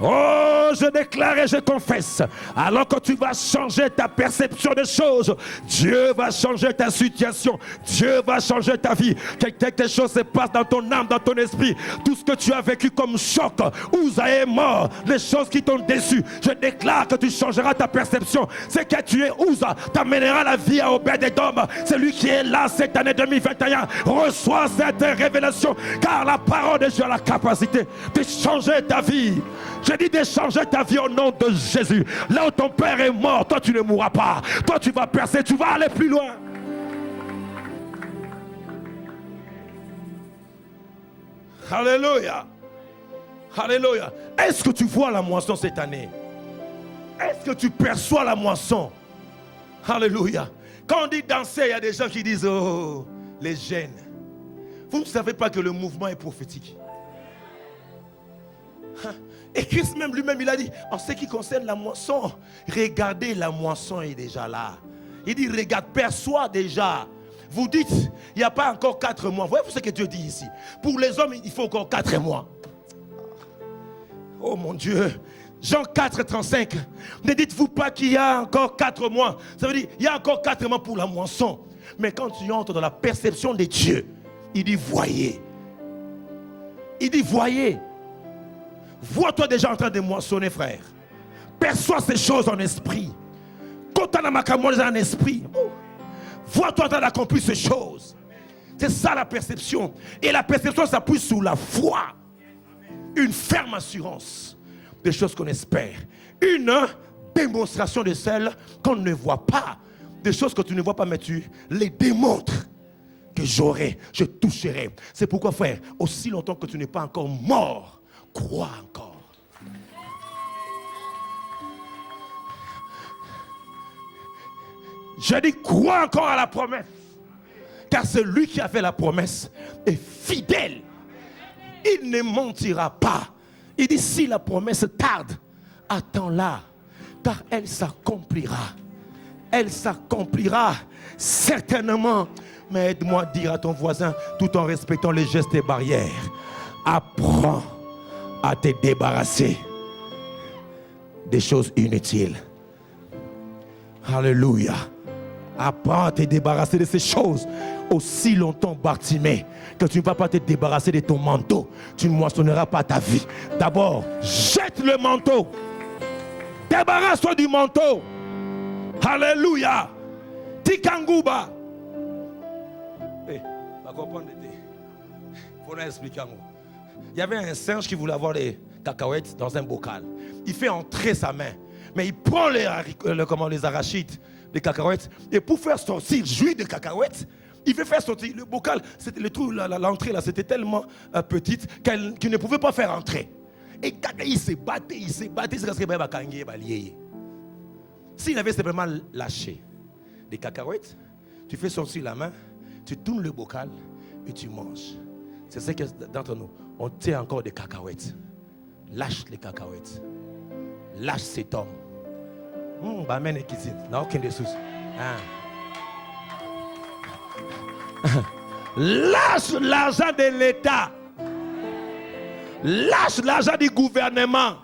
Oh, je déclare et je confesse, alors que tu vas changer ta perception des choses, Dieu va changer ta situation, Dieu va changer ta vie. Quelque chose se passe dans ton âme, dans ton esprit. Tout ce que tu as vécu comme choc, Uza est mort, les choses qui t'ont déçu, je déclare que tu changeras ta perception. C'est que tu es Uza, t'amènera la vie à Obed-Edom. Celui qui est là cette année 2021, reçoit cette révélation, car la parole de Dieu a la capacité de changer ta vie. Je dis d'échanger ta vie au nom de Jésus. Là où ton père est mort, toi tu ne mourras pas. Toi tu vas percer, tu vas aller plus loin. Alléluia. Alléluia. Est-ce que tu vois la moisson cette année? Est-ce que tu perçois la moisson? Alléluia. Quand on dit danser, il y a des gens qui disent, oh, les jeunes. Vous ne savez pas que le mouvement est prophétique. Et Christ même lui-même, il a dit, en ce qui concerne la moisson, regardez, la moisson est déjà là. Il dit, regarde, perçois déjà. Vous dites, il n'y a pas encore 4 mois. Voyez-vous ce que Dieu dit ici? Pour les hommes, il faut encore 4 mois. Oh mon Dieu. Jean 4, 35. Ne dites-vous pas qu'il y a encore 4 mois. Ça veut dire, il y a encore 4 mois pour la moisson. Mais quand tu entres dans la perception de Dieu, il dit, voyez. Il dit, voyez. Vois-toi déjà en train de moissonner, frère. Perçois ces choses en esprit. Quand tu as en esprit, vois-toi en train d'accomplir ces choses. C'est ça la perception. Et la perception s'appuie sur la foi. Une ferme assurance des choses qu'on espère. Une démonstration de celles qu'on ne voit pas. Des choses que tu ne vois pas, mais tu les démontres. Que j'aurai, je toucherai. C'est pourquoi, frère, aussi longtemps que tu n'es pas encore mort, crois encore. Je dis, crois encore à la promesse. Car celui qui a fait la promesse est fidèle. Il ne mentira pas. Il dit, si la promesse tarde, attends-la, car elle s'accomplira. Elle s'accomplira certainement. Mais aide-moi à dire à ton voisin, tout en respectant les gestes et barrières, apprends à te débarrasser des choses inutiles. Alléluia. Apprends à te débarrasser de ces choses. Aussi longtemps, Bartimée, que tu ne vas pas te débarrasser de ton manteau, tu ne moissonneras pas ta vie. D'abord, jette le manteau. Débarrasse-toi du manteau. Alléluia. Tikangouba. Il y avait un singe qui voulait avoir des cacahuètes dans un bocal. Il fait entrer sa main, mais il prend les arachides, les cacahuètes, et pour faire sortir jus de cacahuètes, il veut faire sortir le bocal. C'était le trou, l'entrée là, c'était tellement petite qu'il ne pouvait pas faire entrer. Et il se battait, c'est parce que s'il avait simplement lâché les cacahuètes, tu fais sortir la main, tu tournes le bocal et tu manges. C'est ce que d'entre nous, on tient encore des cacahuètes. Lâche les cacahuètes. Lâche cet homme. Lâche l'argent de l'État. Lâche l'argent du gouvernement.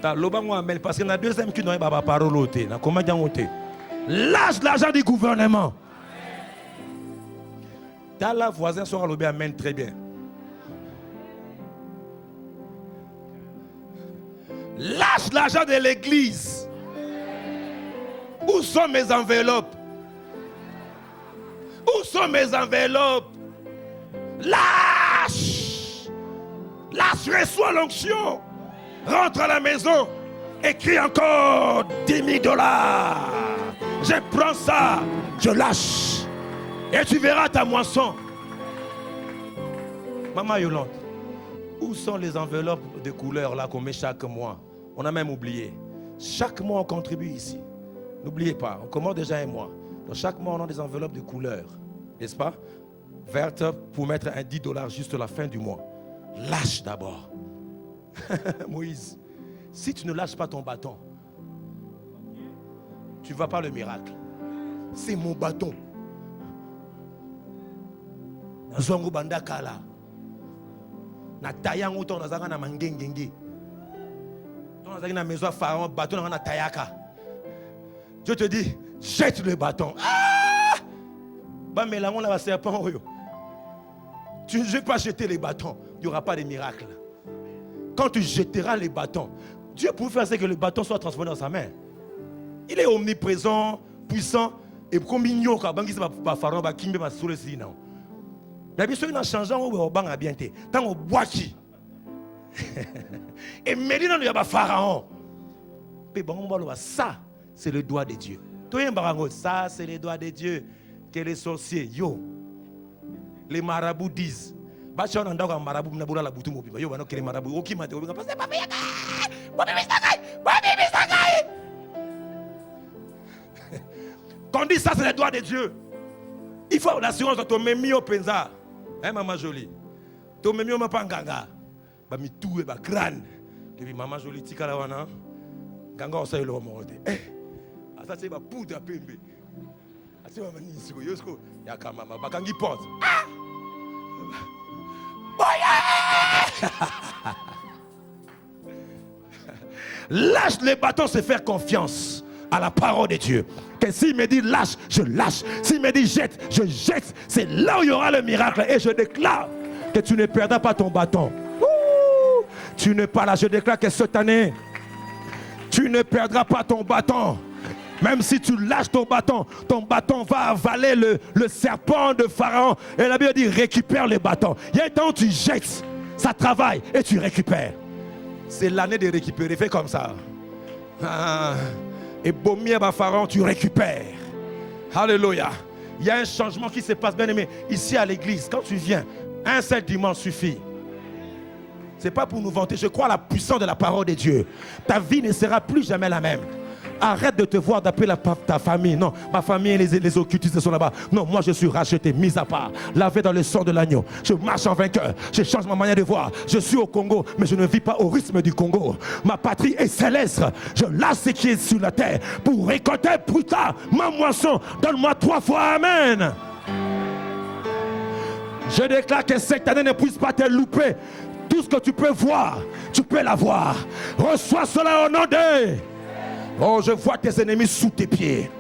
Parce qu'il y en a 2 hommes qui n'ont pas parole. Lâche l'argent du gouvernement. T'as la voisin sur le amen très bien. Lâche l'argent de l'église. Où sont mes enveloppes? Où sont mes enveloppes? Lâche. Lâche, reçois l'onction. Rentre à la maison. Écris encore 10 000 $. Je prends ça. Je lâche. Et tu verras ta moisson. Maman Yolande, où sont les enveloppes de couleur là qu'on met chaque mois? On a même oublié. Chaque mois on contribue ici. N'oubliez pas, on commence déjà un mois. Donc chaque mois on a des enveloppes de couleur. N'est-ce pas? Verte pour mettre un 10 $ juste à la fin du mois. Lâche d'abord. Moïse, si tu ne lâches pas ton bâton, tu ne vas pas le miracle. C'est mon bâton. Zongo banda kala na tayango to nazanga na mangengenge to nazanga na maison pharaon bâton na tayaka. Dieu te dit jette le bâton. Ba melango la serpent oyo. Tu ne veux pas jeter les bâtons, il n'y aura pas de miracle. Quand tu jetteras les bâtons, Dieu peut faire que le bâton soit transformé dans sa main. Il est omniprésent, puissant et comme mignon ka bangi ba pharaon ba kimbe ba soulesi non. Mais bien sûr, il a changé au bang à bien. Tant au bois qui. Et maintenant, il y a Pharaon. Ça, c'est le doigt de Dieu. Ça, c'est le doigt de Dieu. Que les sorciers, les marabouts disent. Quand on dit ça, c'est le doigt de Dieu. Il faut l'assurance de ton mémi au penza. Hein, maman jolie. Ton mémi au mapanganga. Ba mi tout et ba crâne. Et puis maman jolie tika la wana. Ganga on sait le moment. Ah ça c'est ba poudre à pembe. Ah c'est maman ni siko yosko. Ya ka maman ba kangi porte. Ah! Lâche les bâtons, c'est faire confiance à la parole de Dieu. Que s'il me dit lâche, je lâche. S'il me dit jette, je jette. C'est là où il y aura le miracle. Et je déclare que tu ne perdras pas ton bâton. Ouh, tu ne pas là. Je déclare que cette année, tu ne perdras pas ton bâton. Même si tu lâches ton bâton va avaler le serpent de Pharaon. Et la Bible dit récupère le bâton. Il y a un temps où tu jettes, ça travaille et tu récupères. C'est l'année de récupérer. Fais comme ça. Ah. Et Bomier Pharaon, tu récupères. Alléluia. Il y a un changement qui se passe, bien aimé. Ici à l'église, quand tu viens, un seul dimanche suffit. Ce n'est pas pour nous vanter. Je crois à la puissance de la parole de Dieu. Ta vie ne sera plus jamais la même. Arrête de te voir d'appeler ta famille. Non, ma famille et les occultistes sont là-bas. Non, moi je suis racheté, mis à part, lavé dans le sang de l'agneau. Je marche en vainqueur. Je change ma manière de voir. Je suis au Congo, mais je ne vis pas au rythme du Congo. Ma patrie est céleste. Je lâche ce qui est sur la terre pour récolter plus tard ma moisson. Donne-moi 3 fois Amen. Je déclare que cette année ne puisse pas te louper. Tout ce que tu peux voir, tu peux l'avoir. Reçois cela au nom de... Oh, je vois tes ennemis sous tes pieds.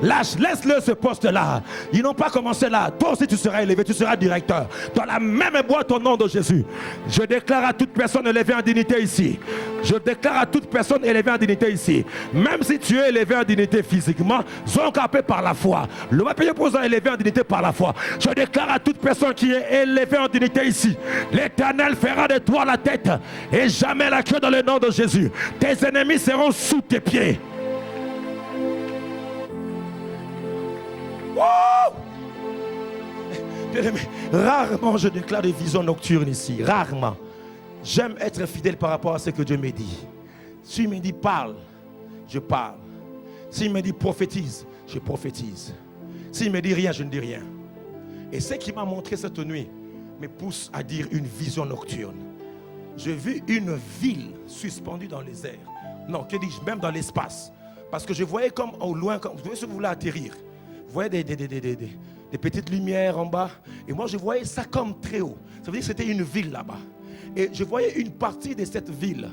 Lâche, laisse-le ce poste-là. Ils n'ont pas commencé là. Toi aussi tu seras élevé, tu seras directeur. Dans la même boîte au nom de Jésus. Je déclare à toute personne élevée en dignité ici. Je déclare à toute personne élevée en dignité ici. Même si tu es élevé en dignité physiquement, sont capés par la foi. Le papier posant élevé en dignité par la foi. Je déclare à toute personne qui est élevée en dignité ici. L'Éternel fera de toi la tête et jamais la queue dans le nom de Jésus. Tes ennemis seront sous tes pieds. Oh! Bien-aimé, rarement je déclare des visions nocturnes ici. Rarement. J'aime être fidèle par rapport à ce que Dieu me dit. S'il me dit parle, je parle. S'il me dit prophétise, je prophétise. S'il me dit rien, je ne dis rien. Et ce qui m'a montré cette nuit me pousse à dire une vision nocturne. J'ai vu une ville suspendue dans les airs. Non, que dis-je, même dans l'espace. Parce que je voyais comme au loin, comme, vous voyez si vous voulez atterrir. Vous voyez des petites lumières en bas. Et moi, je voyais ça comme très haut. Ça veut dire que c'était une ville là-bas. Et je voyais une partie de cette ville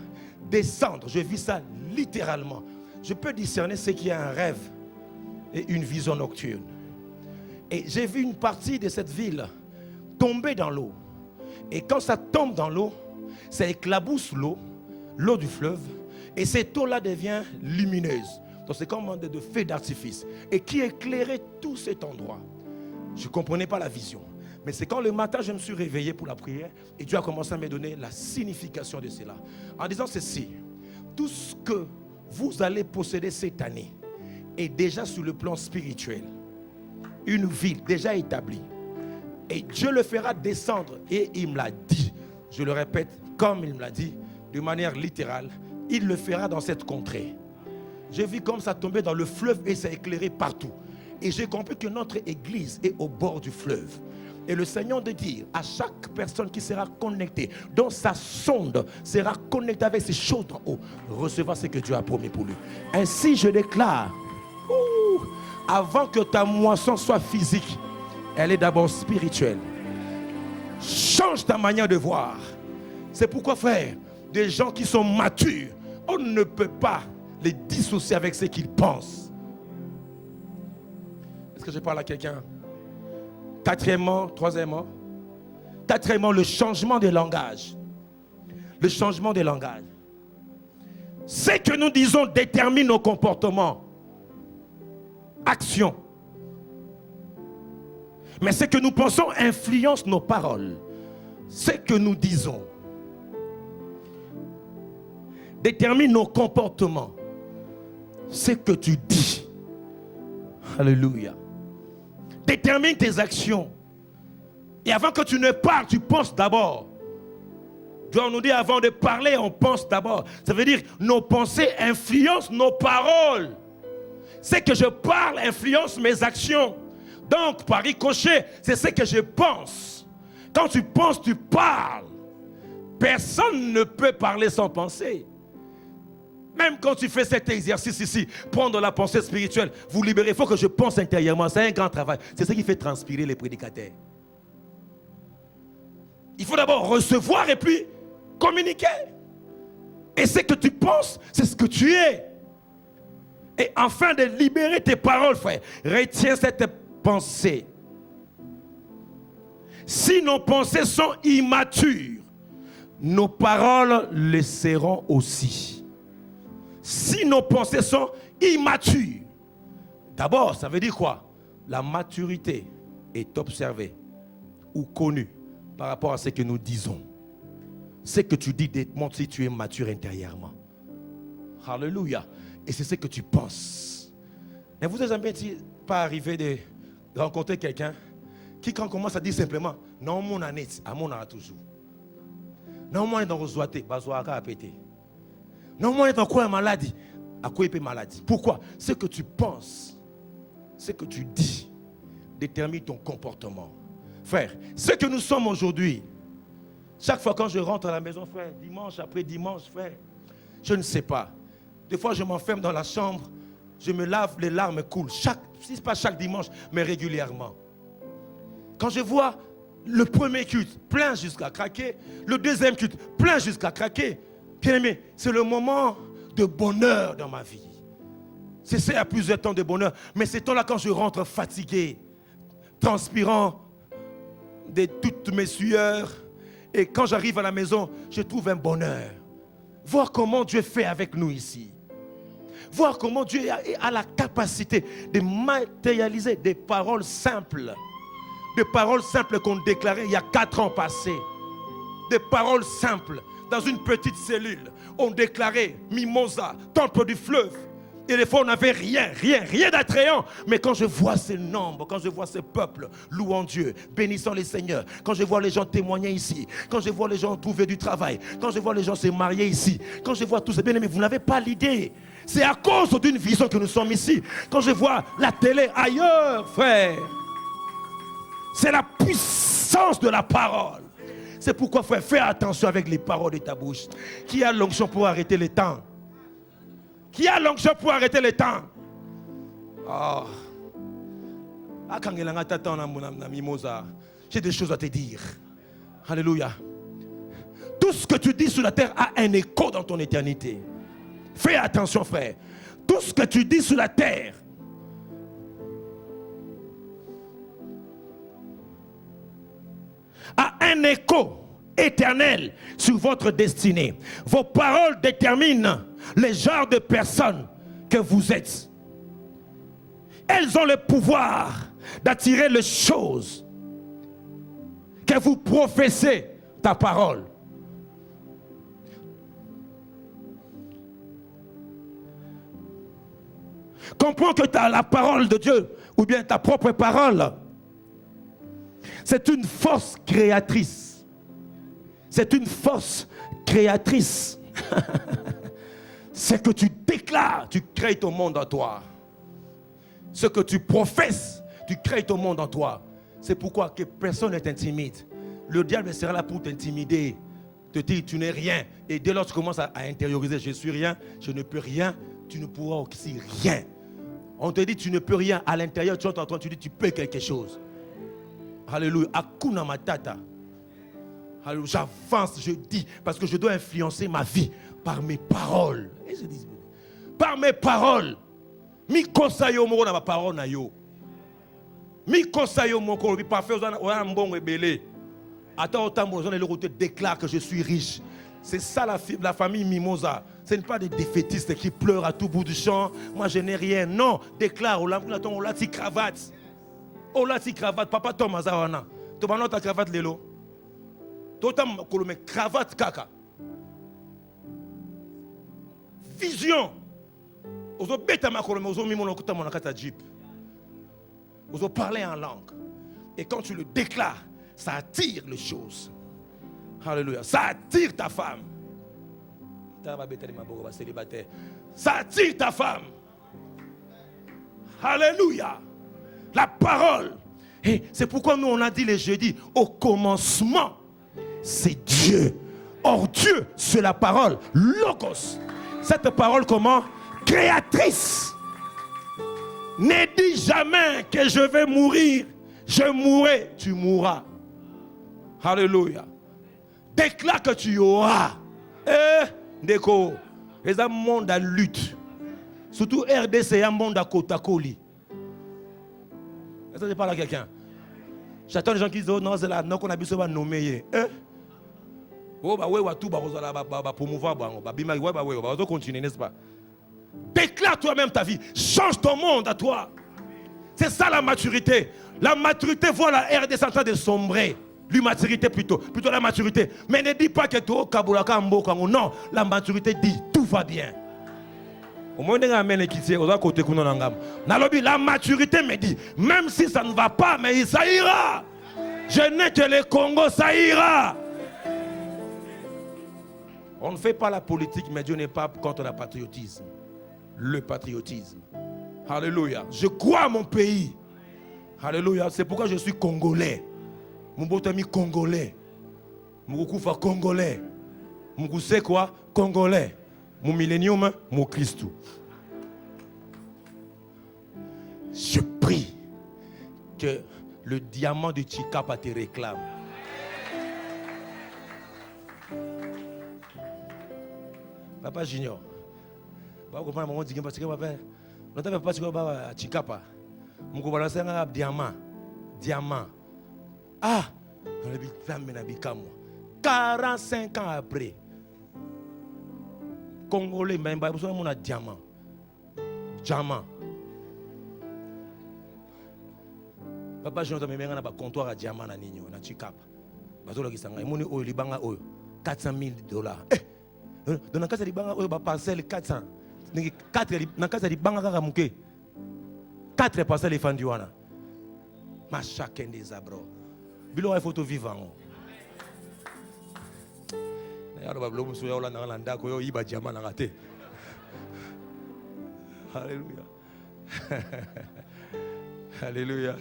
descendre. Je vis ça littéralement. Je peux discerner ce qui est un rêve et une vision nocturne. Et j'ai vu une partie de cette ville tomber dans l'eau. Et quand ça tombe dans l'eau, ça éclabousse l'eau du fleuve. Et cette eau-là devient lumineuse. Donc c'est comme un de feux d'artifice. Et qui éclairait tout cet endroit. Je ne comprenais pas la vision. Mais c'est quand le matin je me suis réveillé pour la prière. Et Dieu a commencé à me donner la signification de cela. En disant ceci. Tout ce que vous allez posséder cette année est déjà sur le plan spirituel. Une ville déjà établie. Et Dieu le fera descendre. Et il me l'a dit. Je le répète comme il me l'a dit. De manière littérale. Il le fera dans cette contrée. J'ai vu comme ça tomber dans le fleuve et ça éclairait partout. Et j'ai compris que notre église est au bord du fleuve. Et le Seigneur de dire à chaque personne qui sera connectée, dont sa sonde sera connectée avec ces choses en haut, recevra ce que Dieu a promis pour lui. Ainsi je déclare, avant que ta moisson soit physique, elle est d'abord spirituelle. Change ta manière de voir. C'est pourquoi, frère, des gens qui sont matures, on ne peut pas les dissocier avec ce qu'ils pensent. Est-ce que je parle à quelqu'un? Quatrièmement, le changement de langage. Le changement de langage. Ce que nous disons détermine nos comportements, actions. Mais ce que nous pensons influence nos paroles. Ce que nous disons détermine nos comportements. Ce que tu dis. Alléluia. Détermine tes actions. Et avant que tu ne parles, tu penses d'abord. Dieu nous dit avant de parler, on pense d'abord. Ça veut dire nos pensées influencent nos paroles. Ce que je parle influence mes actions. Donc, par ricochet, c'est ce que je pense. Quand tu penses, tu parles. Personne ne peut parler sans penser. Même quand tu fais cet exercice ici, prendre la pensée spirituelle, vous libérez, il faut que je pense intérieurement. C'est un grand travail. C'est ce qui fait transpirer les prédicateurs. Il faut d'abord recevoir et puis communiquer. Et ce que tu penses, c'est ce que tu es. Et afin de libérer tes paroles, frère, retiens cette pensée. Si nos pensées sont immatures, nos paroles le seront aussi. Si nos pensées sont immatures, d'abord, ça veut dire quoi? La maturité est observée ou connue par rapport à ce que nous disons. Ce que tu dis montre si tu es mature intérieurement. Alléluia. Et c'est ce que tu penses. Et vous n'avez jamais pas arrivé de rencontrer quelqu'un qui, quand on commence à dire simplement, non, mon année, à mon âge toujours. Non, moi, dans le bazoaka a pété. Non, moi, dans quoi maladie? À quoi il maladie? Pourquoi? Ce que tu penses, ce que tu dis, détermine ton comportement. Frère, ce que nous sommes aujourd'hui, chaque fois quand je rentre à la maison, frère, dimanche après dimanche, frère, je ne sais pas. Des fois, je m'enferme dans la chambre, je me lave, les larmes coulent. Si ce n'est pas chaque dimanche, mais régulièrement. Quand je vois le premier culte plein jusqu'à craquer, le deuxième culte plein jusqu'à craquer, bien aimé, c'est le moment de bonheur dans ma vie. C'est ça, il y a plusieurs temps de bonheur. Mais c'est temps-là quand je rentre fatigué, transpirant de toutes mes sueurs. Et quand j'arrive à la maison, je trouve un bonheur. Voir comment Dieu fait avec nous ici. Voir comment Dieu a la capacité de matérialiser des paroles simples. Des paroles simples qu'on déclarait il y a 4 ans passés. Des paroles simples. Dans une petite cellule, on déclarait Mimosa, temple du fleuve. Et des fois, on n'avait rien d'attrayant. Mais quand je vois ces nombres, quand je vois ce peuple louant Dieu, bénissant les seigneurs, quand je vois les gens témoigner ici, quand je vois les gens trouver du travail, quand je vois les gens se marier ici, quand je vois tout ça, bien aimé, vous n'avez pas l'idée. C'est à cause d'une vision que nous sommes ici. Quand je vois la télé ailleurs, frère, c'est la puissance de la parole. C'est pourquoi, frère, fais attention avec les paroles de ta bouche. Qui a l'onction pour arrêter le temps? Qui a l'onction pour arrêter le temps? Oh. J'ai des choses à te dire. Alléluia. Tout ce que tu dis sur la terre a un écho dans ton éternité. Fais attention, frère. Tout ce que tu dis sur la terre a un écho éternel sur votre destinée. Vos paroles déterminent le genre de personne que vous êtes. Elles ont le pouvoir d'attirer les choses que vous professez, ta parole. Comprends que la parole de Dieu, ou bien ta propre parole, c'est une force créatrice. C'est une force créatrice. Ce que tu déclares, tu crées ton monde en toi. Ce que tu professes, tu crées ton monde en toi. C'est pourquoi que personne ne t'intimide. Le diable sera là pour t'intimider, te dire tu n'es rien. Et dès lors que tu commences à intérioriser, je suis rien, je ne peux rien, tu ne pourras aussi rien. On te dit tu ne peux rien, à l'intérieur tu entends, tu dis tu peux quelque chose. Alléluia. Hakuna Matata. Alléluia. J'avance, je dis, parce que je dois influencer ma vie par mes paroles. Et je dis, par mes paroles. Mi kosayo moko na ba parole na yo. Mi kosayo moko bi parfait on mbongo ebele. Attends autant mon le côté déclare que je suis riche. C'est ça la famille Mimosa. Ce n'est pas des défaitistes qui pleurent à tout bout du champ. Moi je n'ai rien. Non, déclare on l'a ti cravate. On l'a ti cravate papa Thomas wana. To ba ta cravate lelo. To tam kolome cravate kaka. vision. Ozo beta makolome, ozo mimonokuta monakata jeep. Ozo parler en langue. Et quand tu le déclares, ça attire les choses. Alléluia. Ça attire ta femme. Ça attire ta femme. Alléluia. La parole. Et c'est pourquoi nous on a dit les jeudis, au commencement, c'est Dieu. Or Dieu, c'est la parole, logos. Cette parole comment? Créatrice. Ne dis jamais que je vais mourir. Je mourrai, tu mourras. Alléluia. Déclare que tu auras. Déco. C'est un monde à lutte. Surtout RDC, c'est un monde à Kotakoli. Est-ce que je parle à quelqu'un? J'attends les gens qui disent, oh non, c'est là, non, qu'on a besoin de nommer. Oh, bah, ouais, tout, bah, promouvoir, bah, on va continuer, n'est-ce pas? Déclare toi-même ta vie. Change ton monde à toi. C'est ça la maturité. La maturité voit la RDC en train de sombrer. L'immaturité plutôt la maturité. Mais ne dis pas que tu es Kabulaka Mboka. Non, la maturité dit tout va bien. Au moins, la maturité me dit, même si ça ne va pas, mais ça ira. Je n'ai que le Congo, ça ira. On ne fait pas la politique, mais Dieu n'est pas contre le patriotisme. Le patriotisme. Alléluia. Je crois à mon pays. Alléluia. C'est pourquoi je suis congolais. Mon beau ami congolais. Mon koufa congolais. Mon c'est quoi? Congolais. Mon millénium, mon Christ. Je prie que le diamant de Chikapa te réclame. Papa Junior. Vous comprenez mon dit parce que papa, on t'avait pas à Chikapa. Mon compagnon c'est un diamant. Ah, on a vu femme na bikamo. 45 ans après. Congolais même pas besoin mon diamant. Diamant. Papa Junior me menga na ba comptoir à diamant na ninyo na Chikapa. Bazolo kisanga imoni oyo libanga oyo $400,000. Dans la casa de banga oyo ba parcelle 400. 4 na casa de banga kaka muke. 4 parcelles fandi wana. Ma chacun des abro. Bilo ay photo vivant. Na yaro ba blo muso ya olanda landa ko yo iba diamant na ngate. Alléluia. Alléluia.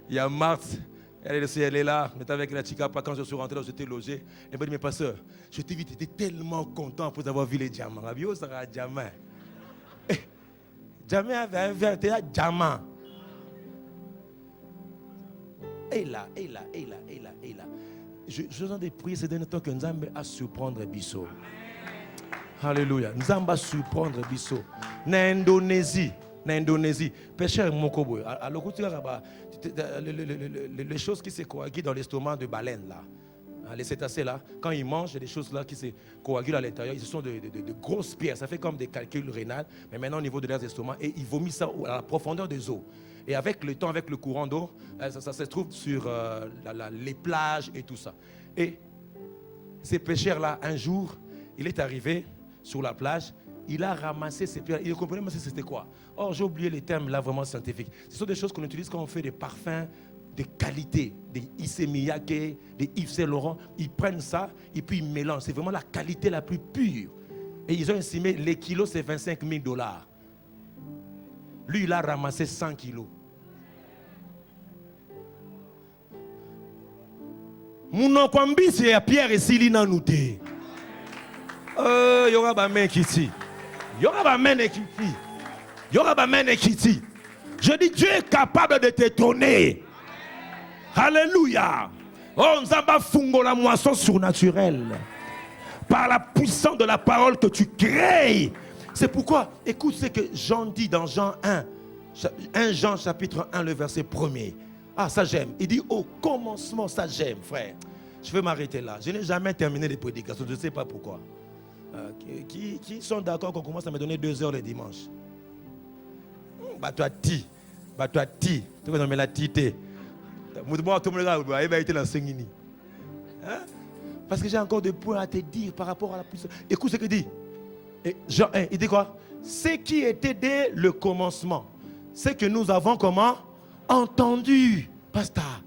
Il y a Marthe, elle est là, mais avec la Chikapa, quand je suis rentré là, j'étais logé. Elle m'a dit, mais pasteur, je t'ai vu, tu étais tellement content après avoir vu les diamants. Rabio, ça sera diamant. Diamant avait un verre, tu es diamant. Et là. Je vous en ai prié ces derniers temps que nous allons surprendre Bisso. Alléluia. Nous allons surprendre Bisso. En Indonésie. Pécheur Mokobo. Alors, les choses qui se coagulent dans l'estomac de baleine là. Les cétacés là, quand ils mangent, il y a des choses là qui se coagulent à l'intérieur. Ce sont de grosses pierres. Ça fait comme des calculs rénals, mais maintenant au niveau de leurs estomacs. Et ils vomissent ça à la profondeur des eaux. Et avec le temps, avec le courant d'eau, ça se trouve sur les plages et tout ça. Et ces pêcheurs-là, un jour, il est arrivé sur la plage. Il a ramassé ces pierres. Il ne comprenait pas c'était quoi. Or, j'ai oublié les termes là vraiment scientifiques. Ce sont des choses qu'on utilise quand on fait des parfums de qualité, des Issey Miyake, des Yves Saint Laurent. Ils prennent ça et puis ils mélangent. C'est vraiment la qualité la plus pure. Et ils ont estimé les kilos, c'est $25,000. Lui, il a ramassé 100 kilos. Mon kwambi c'est Pierre et Silina Nouté. Il y aura pas main qui tire. Il y aura pas main qui tire. Il y aura pas main qui tire. Je dis Dieu est capable de t'étonner. Alléluia. Oh, nous avons fungo la moisson surnaturelle. Par la puissance de la parole que tu crées. C'est pourquoi, écoute ce que Jean dit dans Jean 1. 1 Jean chapitre 1, le verset 1er. Ah, ça j'aime. Il dit au commencement, ça j'aime, frère. Je vais m'arrêter là. Je n'ai jamais terminé les prédications. Je ne sais pas pourquoi. Qui sont d'accord qu'on commence à me donner 2 heures le dimanche? Bah toi, tu vas nommer la tité. Parce que j'ai encore des points à te dire par rapport à la puissance. Écoute ce que dit. Et Jean 1, il dit quoi? Ce qui était dès le commencement, c'est que nous avons comment? Entendu. Pasteur,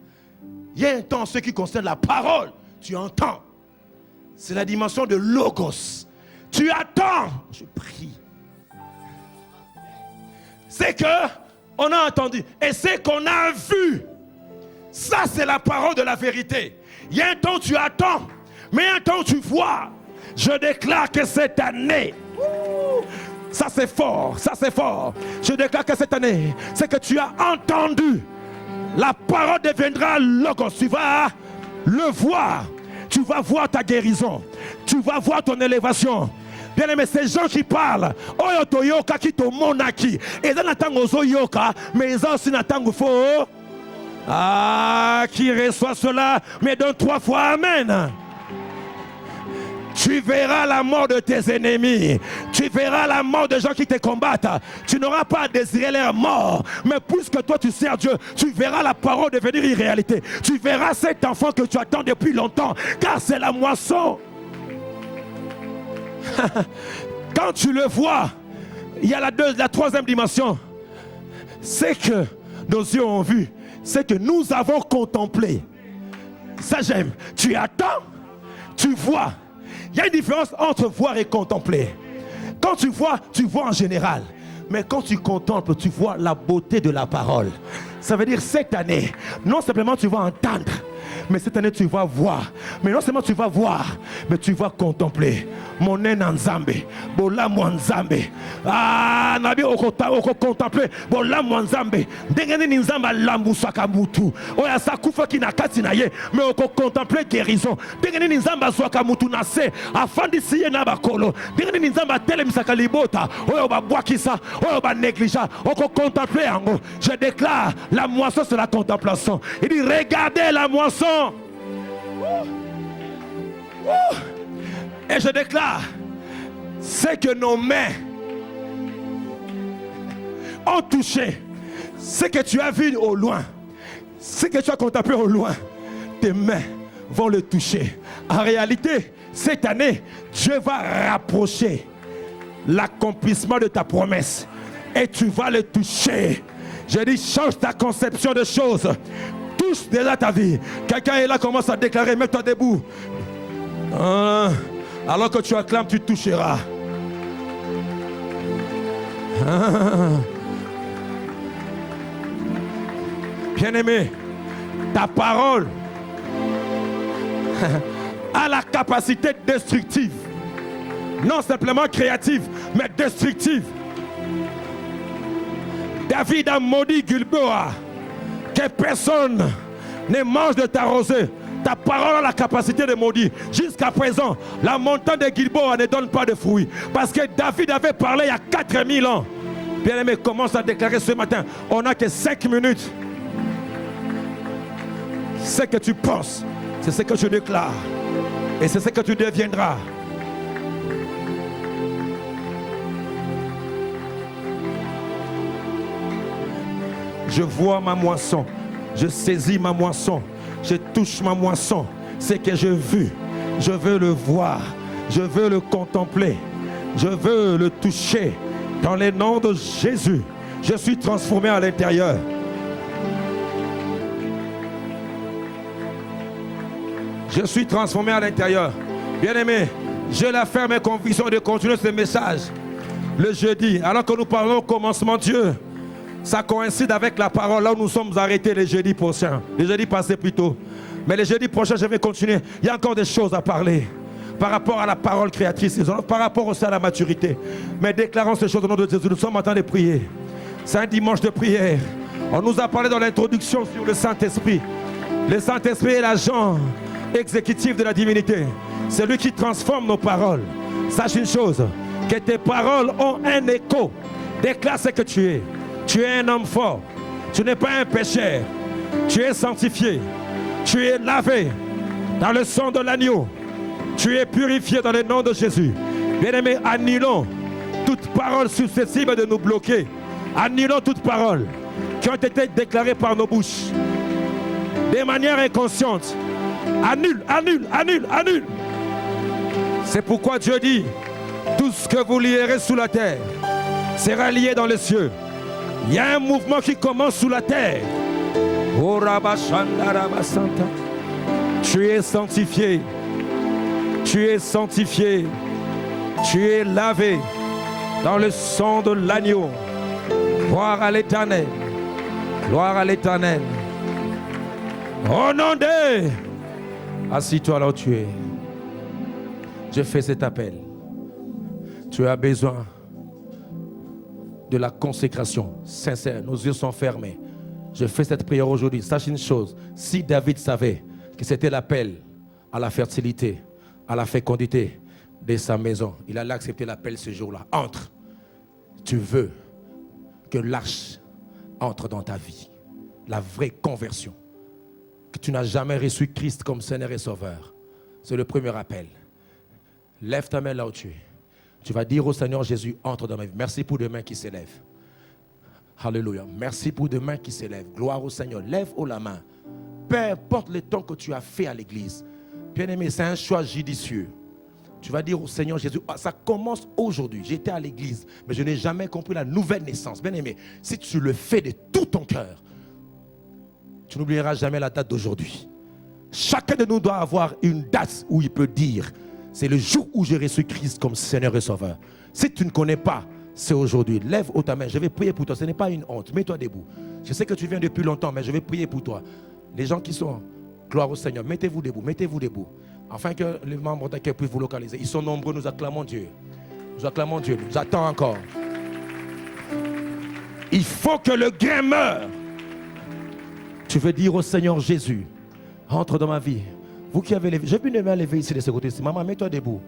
il y a un temps en ce qui concerne la parole, tu entends. C'est la dimension de logos. Tu attends. Je prie. C'est que on a entendu et c'est qu'on a vu. Ça, c'est la parole de la vérité. Il y a un temps où tu attends, mais un temps où tu vois. Je déclare que cette année, ça c'est fort, ça c'est fort. Je déclare que cette année, c'est que tu as entendu. La parole deviendra logos. Tu vas le voir. Tu vas voir ta guérison. Tu vas voir ton élévation. Bien aimé, ces gens qui parlent, oyo toyoka ki to monaki. Et dans natango zo yoka, mais ils ont aussi natango faux. Ah, qui reçoit cela, mais donne 3 fois amen. Tu verras la mort de tes ennemis. Tu verras la mort de gens qui te combattent. Tu n'auras pas à désirer leur mort. Mais puisque toi tu sers Dieu, tu verras la parole devenir une réalité. Tu verras cet enfant que tu attends depuis longtemps. Car c'est la moisson. Quand tu le vois, il y a la 3e dimension. C'est que nos yeux ont vu. C'est que nous avons contemplé. Ça j'aime. Tu attends, tu vois. Il y a une différence entre voir et contempler. Quand tu vois en général. Mais quand tu contemples, tu vois la beauté de la parole. Ça veut dire cette année, non simplement tu vas entendre, mais cette année tu vas voir. Mais non seulement tu vas voir, mais tu vas contempler. Mon Nzambe, bola Nzambe. Ah, nabi oko contempler, bola Nzambe. Dengeni Nzamba lambusaka mutu. Oya sakufa ki nakati na ye, mais oko contempler guérison. Dengeni Nzamba zwaka mutu na se, afandi siye na bakolo. Dengeni Nzamba telemisaka libota. Oya ba bwakisa, oya ba négligent. Oko contempler ango. Je déclare la moisson c'est la contemplation. Il dit regardez la moisson. Et je déclare, c'est que nos mains ont touché ce que tu as vu au loin, ce que tu as contemplé au loin, tes mains vont le toucher. En réalité, cette année, Dieu va rapprocher l'accomplissement de ta promesse et tu vas le toucher. Je dis, change ta conception de choses. Touche déjà ta vie. Quelqu'un est là, commence à déclarer, mets-toi debout. Alors que tu acclames, tu toucheras. Bien-aimé, ta parole a la capacité destructive. Non simplement créative, mais destructive. David a maudit Gilboa. Que personne ne mange de ta rosée. Ta parole a la capacité de maudire. Jusqu'à présent, la montagne de Gilboa ne donne pas de fruits. Parce que David avait parlé il y a 4000 ans. Bien-aimé, commence à déclarer ce matin. On n'a que 5 minutes. Ce que tu penses, c'est ce que je déclare. Et c'est ce que tu deviendras. Je vois ma moisson. Je saisis ma moisson. Je touche ma moisson. C'est que je veux. Je veux le voir. Je veux le contempler. Je veux le toucher. Dans le nom de Jésus, je suis transformé à l'intérieur. Je suis transformé à l'intérieur. Bien-aimé, j'ai la ferme conviction de continuer ce message le jeudi. Alors que nous parlons au commencement Dieu, ça coïncide avec la parole là où nous sommes arrêtés les jeudis prochains. Les jeudis passés plutôt. Mais les jeudis prochains, je vais continuer. Il y a encore des choses à parler par rapport à la parole créatrice, par rapport aussi à la maturité. Mais déclarons ces choses au nom de Jésus. Nous sommes en train de prier. C'est un dimanche de prière. On nous a parlé dans l'introduction sur le Saint-Esprit. Le Saint-Esprit est l'agent exécutif de la divinité. C'est lui qui transforme nos paroles. Sache une chose, que tes paroles ont un écho. Déclare ce que tu es. Tu es un homme fort. Tu n'es pas un pécheur. Tu es sanctifié. Tu es lavé dans le sang de l'agneau. Tu es purifié dans le nom de Jésus. Bien-aimés, annulons toute parole susceptible de nous bloquer. Annulons toute parole qui ont été déclarées par nos bouches de manière inconsciente. Annule, annule, annule, annule. C'est pourquoi Dieu dit, 12 ce que vous lierez sous la terre sera lié dans les cieux. Il y a un mouvement qui commence sous la terre. Oh, Rabashandarabasanta. Tu es sanctifié. Tu es sanctifié. Tu es lavé dans le sang de l'agneau. Gloire à l'Éternel. Gloire à l'Éternel. Au nom de... Assis-toi là où tu es. Je fais cet appel. Tu as besoin de la consécration sincère. Nos yeux sont fermés. Je fais cette prière aujourd'hui. Sache une chose. Si David savait que c'était l'appel à la fertilité, à la fécondité de sa maison, il allait accepter l'appel ce jour-là. Entre. Tu veux que l'arche entre dans ta vie. La vraie conversion. Que tu n'as jamais reçu Christ comme Seigneur et Sauveur. C'est le premier appel. Lève ta main là où tu es. Tu vas dire au Seigneur Jésus, entre dans ma vie. Merci pour des mains qui s'élèvent. Alléluia. Merci pour des mains qui s'élèvent. Gloire au Seigneur. Lève haut la main. Peu importe le temps que tu as fait à l'église. Bien-aimé, c'est un choix judicieux. Tu vas dire au Seigneur Jésus, ça commence aujourd'hui. J'étais à l'église, mais je n'ai jamais compris la nouvelle naissance. Bien-aimé, si tu le fais de tout ton cœur, tu n'oublieras jamais la date d'aujourd'hui. Chacun de nous doit avoir une date où il peut dire, c'est le jour où j'ai reçu Christ comme Seigneur et Sauveur. Si tu ne connais pas, c'est aujourd'hui. Lève haut ta main, je vais prier pour toi. Ce n'est pas une honte, mets-toi debout. Je sais que tu viens depuis longtemps, mais je vais prier pour toi. Les gens qui sont, gloire au Seigneur, mettez-vous debout, mettez-vous debout. Afin que les membres d'accueil puissent vous localiser. Ils sont nombreux, nous acclamons Dieu. Nous acclamons Dieu, nous attendons encore. Il faut que le grain meure. Tu veux dire au Seigneur Jésus, entre dans ma vie. Vous qui avez levé, j'ai vu une main levée ici de ce côté-ci. Maman, mets-toi debout.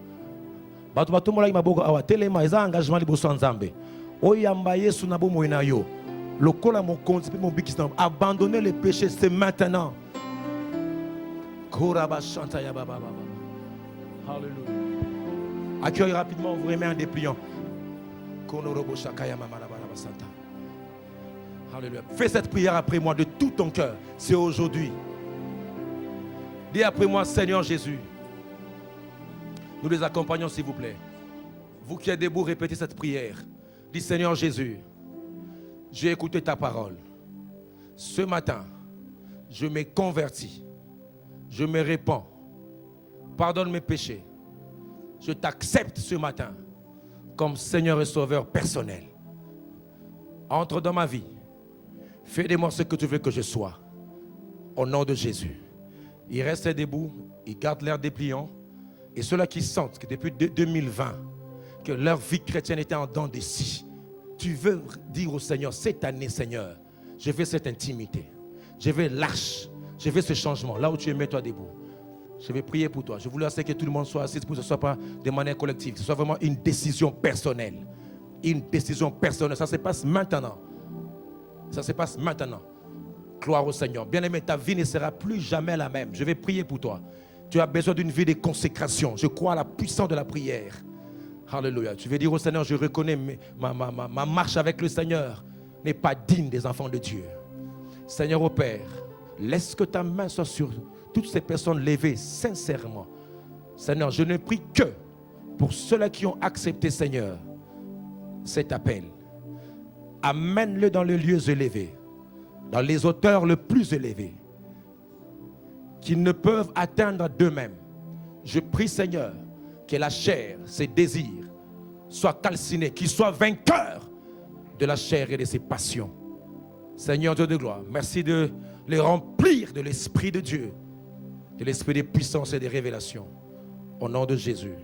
Abandonnez les péchés, c'est maintenant. Alléluia. Accueille rapidement, vous remet un dépliant. Alléluia. Fais cette prière après moi de tout ton cœur. C'est aujourd'hui. Dis après moi, Seigneur Jésus. Nous les accompagnons, s'il vous plaît. Vous qui êtes debout, répétez cette prière. Dis, Seigneur Jésus, j'ai écouté ta parole. Ce matin, je me convertis. Je me répands. Pardonne mes péchés. Je t'accepte ce matin comme Seigneur et Sauveur personnel. Entre dans ma vie. Fais de moi ce que tu veux que je sois. Au nom de Jésus. Ils restent debout, ils gardent l'air dépliant. Et ceux-là qui sentent que depuis 2020, que leur vie chrétienne était en dents de scie, tu veux dire au Seigneur, cette année, Seigneur, je veux cette intimité. Je veux l'arche. Je veux ce changement. Là où tu es, mets-toi debout. Je vais prier pour toi. Je voulais que tout le monde soit assis pour que ce ne soit pas de manière collective. Que ce soit vraiment une décision personnelle. Une décision personnelle. Ça se passe maintenant. Ça se passe maintenant. Gloire au Seigneur. Bien-aimé, ta vie ne sera plus jamais la même. Je vais prier pour toi. Tu as besoin d'une vie de consécration. Je crois à la puissance de la prière. Alléluia. Tu veux dire au Seigneur, je reconnais ma marche avec le Seigneur n'est pas digne des enfants de Dieu. Seigneur au Père, laisse que ta main soit sur toutes ces personnes levées sincèrement. Seigneur, je ne prie que pour ceux-là qui ont accepté, Seigneur, cet appel. Amène-le dans les lieux élevés, dans les hauteurs les plus élevées, qu'ils ne peuvent atteindre d'eux-mêmes. Je prie, Seigneur, que la chair, ses désirs, soient calcinés, qu'ils soient vainqueurs de la chair et de ses passions. Seigneur Dieu de gloire, merci de les remplir de l'Esprit de Dieu, de l'Esprit de puissance et de révélation. Au nom de Jésus.